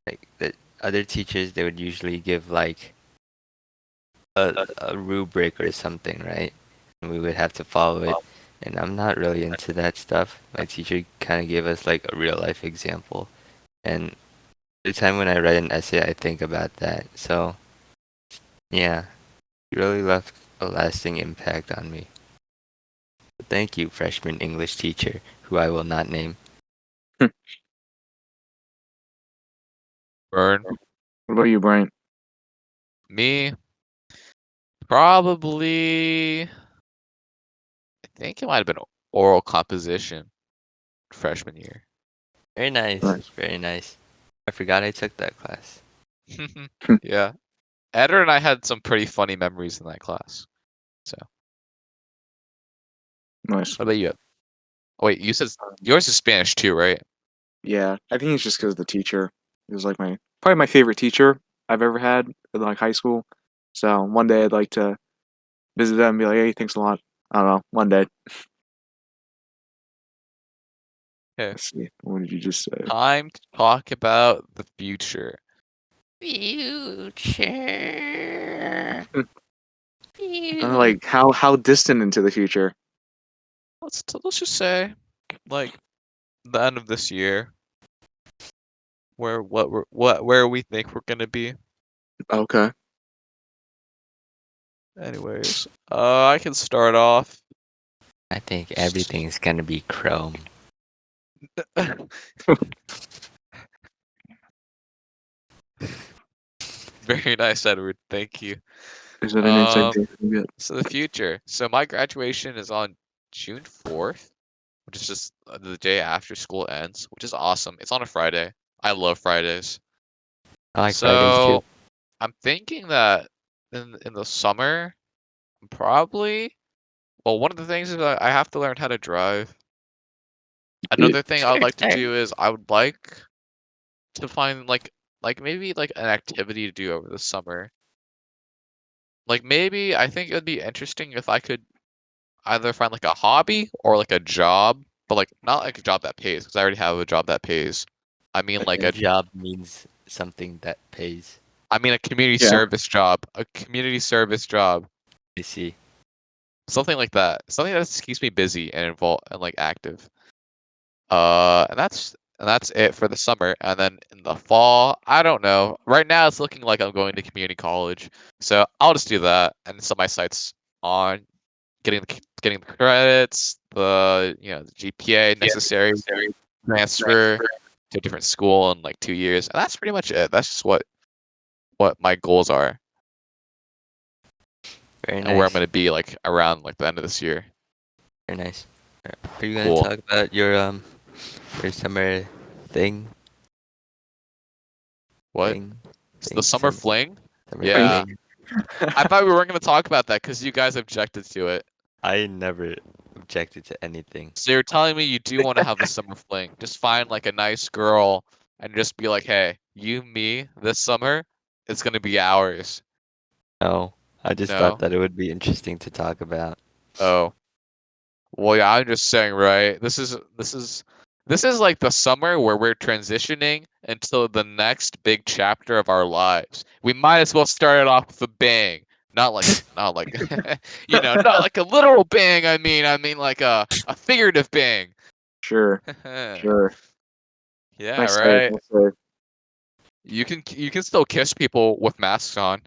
Like the other teachers, they would usually give like a rubric or something, right? And we would have to follow it. And I'm not really into that stuff. My teacher kind of gave us like a real life example. And the time when I write an essay, I think about that. So yeah, it really left a lasting impact on me. Thank you, freshman English teacher, who I will not name. burn What about you, Brian? me. Probably, I think it might have been oral composition freshman year. Very nice. Nice. Very nice. I forgot I took that class. Yeah. Edward and I had some pretty funny memories in that class. So, Nice. what about you? Oh, wait, you said yours is Spanish too, right? Yeah, I think it's just because the teacher. He was like probably my favorite teacher I've ever had in like high school. So one day I'd like to visit them and be like, hey, thanks a lot. I don't know. One day. Okay. Let's see. What did you just say? Time to talk about the future. Future. Like how distant into the future? Let's just say, like, the end of this year, where we think we're gonna be. Okay. Anyways, I can start off. I think everything's gonna be chrome. Very nice, Edward. Thank you. Is that an inside joke you get? So the future. So my graduation is on June 4th, which is just the day after school ends, which is awesome. It's on a Friday. I love Fridays. I like Fridays too. So I'm thinking that in the summer, probably. Well, one of the things is that I have to learn how to drive. Another thing I would like to do is I would like to find like maybe like an activity to do over the summer. Like maybe I think it would be interesting if I could either find like a hobby or like a job, but like not like a job that pays because I already have a job that pays. I mean like A job means something that pays. a community Yeah. service job, a community service job, I see. something like that, something that just keeps me busy and involved and like active. And that's it for the summer. And then in the fall, I don't know. Right now, it's looking like I'm going to community college, so I'll just do that and set my sights on getting the credits, the GPA necessary, transfer to a different school in like 2 years, and that's pretty much it. That's just what my goals are Very and where I'm nice. gonna be like around like the end of this year. Very nice. Are you gonna Cool. talk about your summer thing? What? Thing? The summer fling? Summer Yeah. thing? I thought we weren't gonna talk about that because you guys objected to it. I never objected to anything. So you're telling me you do want to have the summer fling? Just find like a nice girl and just be like, "Hey, you, me, this summer, it's gonna be ours." No, I just thought No. that it would be interesting to talk about. Oh. Well, yeah, I'm just saying, right? This is like the summer where we're transitioning into the next big chapter of our lives. We might as well start it off with a bang. Not like not like a literal bang. I mean like a figurative bang. Sure. Sure. Yeah, Nice save. right. Nice save. You can still kiss people with masks on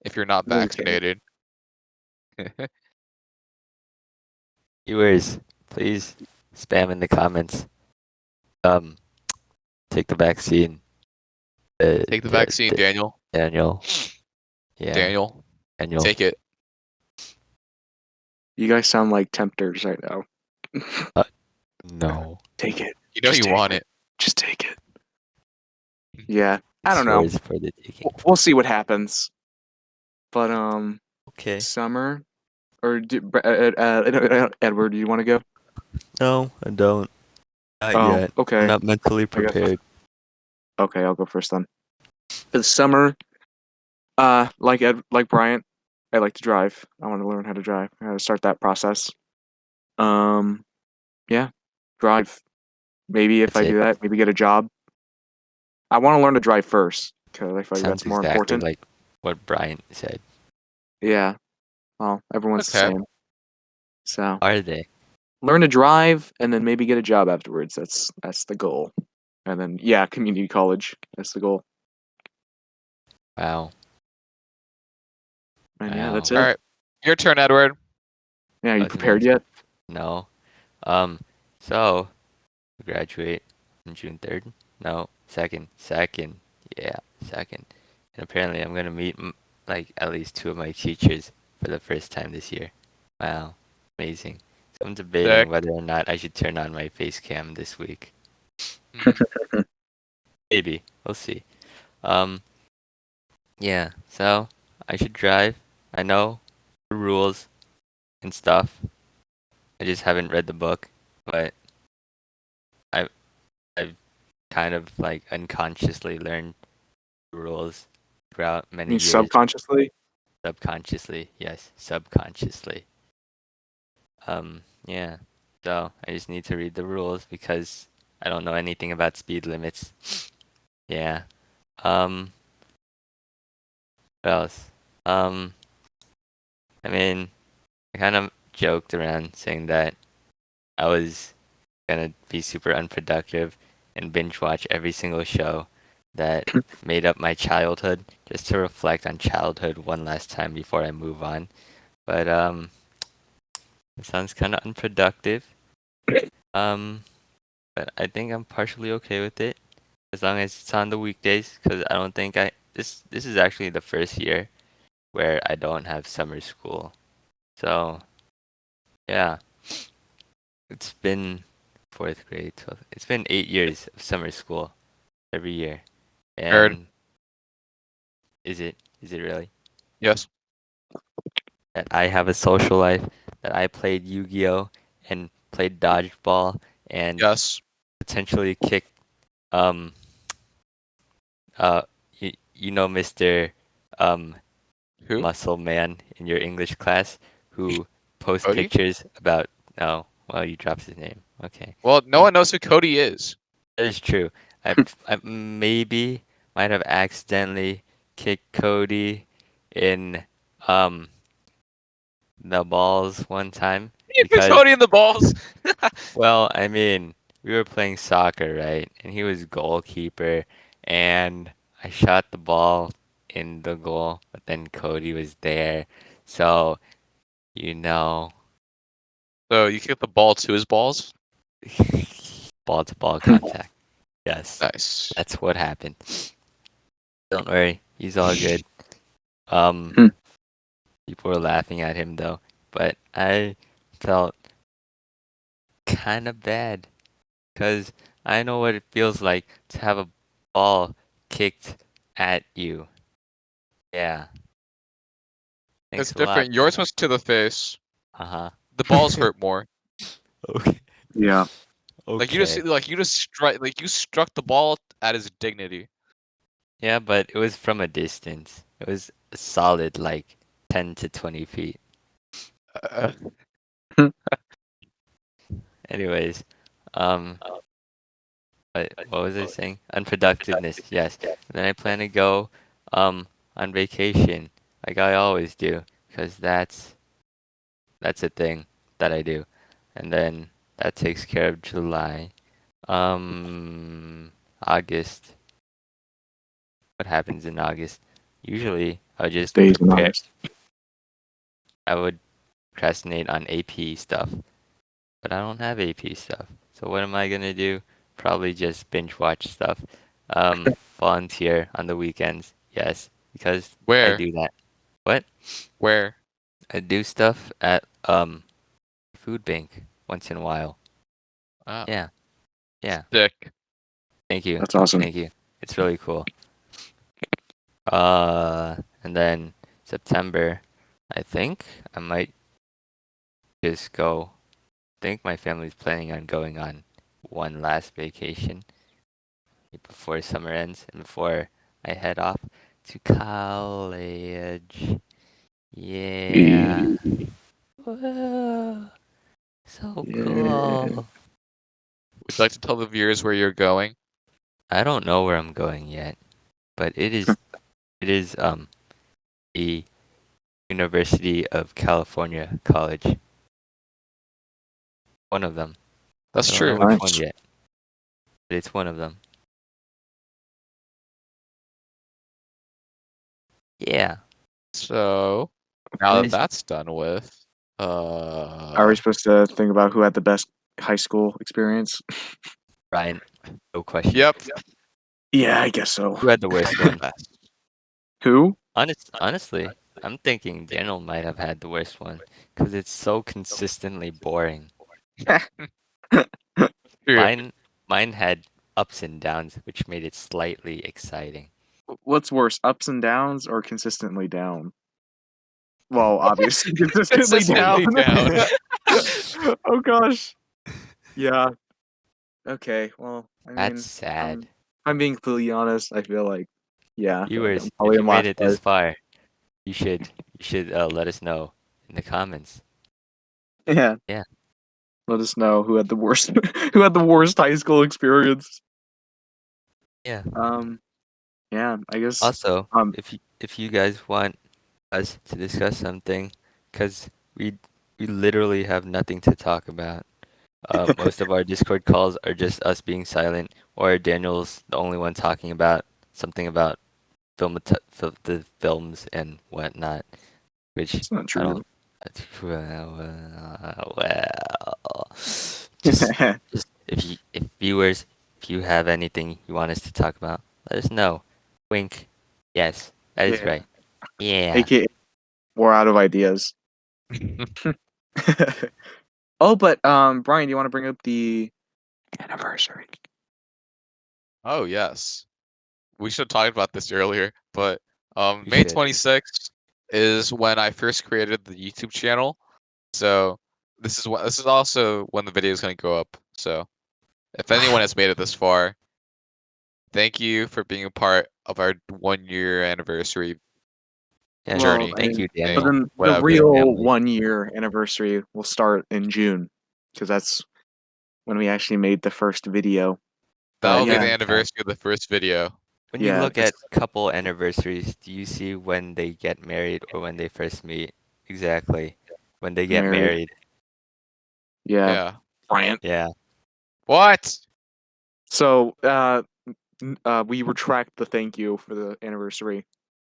if you're not No, you can't. vaccinated. Viewers, please spam in the comments. Take the vaccine. Take the vaccine, Daniel. Daniel. Yeah, Daniel, Daniel. take it. You guys sound like tempters right now. No. Take it. You know Just you take want it. Just take it. Yeah. I don't know. Swords for the taking. We'll see what happens. But Okay. summer or Edward, do you want to go? No, I don't. Not Oh, yet. okay. I'm not mentally I guess- prepared. Okay, I'll go first then. For the summer, like Bryant, I like to drive. I want to learn how to drive. I gotta start that process. Yeah, drive. Maybe if That's I it. do that, maybe get a job. I want to learn to drive first because I feel like Sounds that's more exactly important. like what Brian said. Yeah. Well, everyone's the Okay. same. So Are they? learn to drive and then maybe get a job afterwards. That's the goal. And then community college. That's the goal. Wow. And yeah, that's Wow. it. All right, your turn, Edward. Yeah, are you Wasn't prepared answered. yet? No. So we graduate on June 3rd. No, 2nd. 2nd. Yeah, 2nd. And apparently I'm gonna meet like at least two of my teachers for the first time this year. Wow, amazing. So I'm debating Sick. whether or not I should turn on my face cam this week. Mm. Maybe. We'll see. Um, yeah, so I should drive. I know the rules and stuff. I just haven't read the book, but I've I've kind of like unconsciously learned the rules throughout many You years. subconsciously? Subconsciously, yes, subconsciously. Yeah. So I just need to read the rules because I don't know anything about speed limits. Yeah. Um, what else? Um, I mean, I kind of joked around saying that I was gonna be super unproductive and binge watch every single show that made up my childhood just to reflect on childhood one last time before I move on. But it sounds kind of unproductive. Um, but I think I'm partially okay with it as long as it's on the weekdays because I don't think this is actually the first year where I don't have summer school. So, yeah, it's been fourth grade, 12th. It's been 8 years of summer school every year. Nerd. And is it really? Yes. That I have a social life, that I played Yu-Gi-Oh and played dodgeball and Yes. potentially kicked um uh you know Mr. um Who? muscle man in your English class who posts Cody? pictures about oh well you dropped his name. Okay. Well, no one knows who Cody is. That is true. I maybe might have accidentally kicked Cody in um the balls one time You kicked because Cody in the balls. well, I mean, we were playing soccer, right? And he was goalkeeper and I shot the ball in the goal, but then Cody was there. So, you know, So you kicked the ball to his balls. ball to ball contact. Yes. Nice. That's what happened. Don't worry, he's all good. Um, Hmm. people were laughing at him though, but I felt kind of bad because I know what it feels like to have a ball kicked at you. Yeah. It's Thanks a lot. different. Yours was to the face. Uh-huh. The balls hurt more. Okay. Yeah. Okay. You just struck the ball at his dignity. Yeah, but it was from a distance. It was a solid like 10 to 20 feet. Uh, Anyways, um, what was I saying? Unproductiveness, yes. And then I plan to go on vacation like I always do because that's a thing that I do. And then that takes care of July. August. What happens in August? Usually I would just Stays in prepare August. I would procrastinate on AP stuff, but I don't have AP stuff. So what am I gonna do? Probably just binge watch stuff. Volunteer on the weekends. Yes, because I where? do that. What? Where? I do stuff at food bank once in a while. Oh, Yeah. Yeah. sick. Thank you. That's awesome. Thank you. It's really cool. And then September, I think I might just go. I think my family's planning on going on one last vacation before summer ends and before I head off to college. Yeah. Yeah. Whoa, so Yeah. cool. Would you like to tell the viewers where you're going? I don't know where I'm going yet, but it is the University of California College. One of them. That's I don't know true. which one Nice. yet, but it's one of them. Yeah. So now that Nice. that's done with, Are we supposed to think about who had the best high school experience? Ryan, no question. yep, Yeah, I guess so. Who had the worst the one? best. Who? Honestly, I'm thinking Daniel might have had the worst one because it's so consistently boring. True. Mine had ups and downs, which made it slightly exciting. What's worse, ups and downs or consistently down? Well, obviously consistently down. Consistently down. Oh gosh. Yeah. Okay. Well, I That's mean, sad. if I'm being completely honest, I feel like, yeah, I feel like Viewers, I'm if probably you in made last it this place. far, you should let us know in the comments. Yeah. Yeah. Let us know who had the worst who had the worst high school experience. Yeah. Yeah, I guess Also, um if you guys want us to discuss something, because we literally have nothing to talk about. Most of our Discord calls are just us being silent, or Daniel's the only one talking about something about the films and whatnot, which it's not I true. don't. Well, just if viewers, if you have anything you want us to talk about, let us know. Wink. Yes, that is Yeah. right. Yeah. AKA we're out of ideas. Oh, but Brian, do you want to bring up the anniversary? Oh yes. We should have talked about this earlier, but We May should. 26th is when I first created the YouTube channel. So this is also when the video is going to go up. So if anyone has made it this far, thank you for being a part of our 1 year anniversary Yeah. Well, journey I Thank mean, you, but Daniel. thing, then the whatever. real Family. 1 year anniversary will start in June because that's when we actually made the first video. That But will be yeah, the Doesn't count. anniversary of the first video. When you yeah, look at this, couple anniversaries, do you see when they get married or when they first meet? Exactly. When they get married. married. Yeah, Yeah. Brian. Yeah. What? So we retract the thank you for the anniversary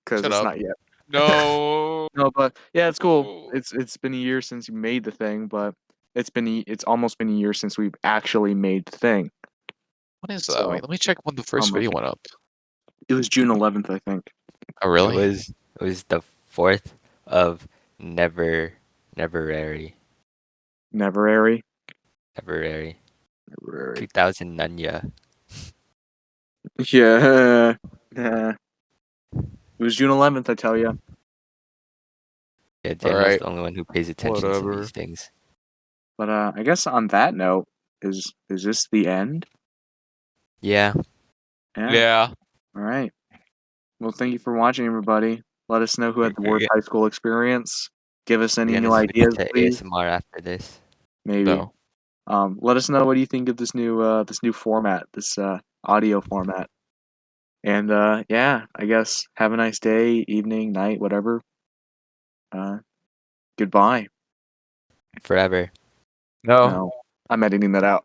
because Shut it's up. not yet. No. No, but yeah, it's cool. No. It's been a year since you made the thing, but it's almost been a year since we've actually made the thing. What is that? So Wait, let me check when the first video almost. went up. It was June 11th, I think. Oh, It really? was it was the 4th of Neverary. Neverary. Neverary. Neverary. 2000 Nunya. Yeah. Yeah. It was June 11th, I tell you. Yeah, All Daniel's right. the only one who pays attention to Whatever. these things. But I guess on that note, is this the end? Yeah. Yeah. Yeah. All right. Well, thank you for watching, everybody. Let us know who We're, had the we're, worst go- high school experience. Give us we're any gonna new switch ideas, to please. ASMR after this. Maybe. No. Let us know what do you think of this new format, this audio format. And yeah, I guess have a nice day, evening, night, whatever. Uh, goodbye. Oh. Forever. No. No, I'm editing that out.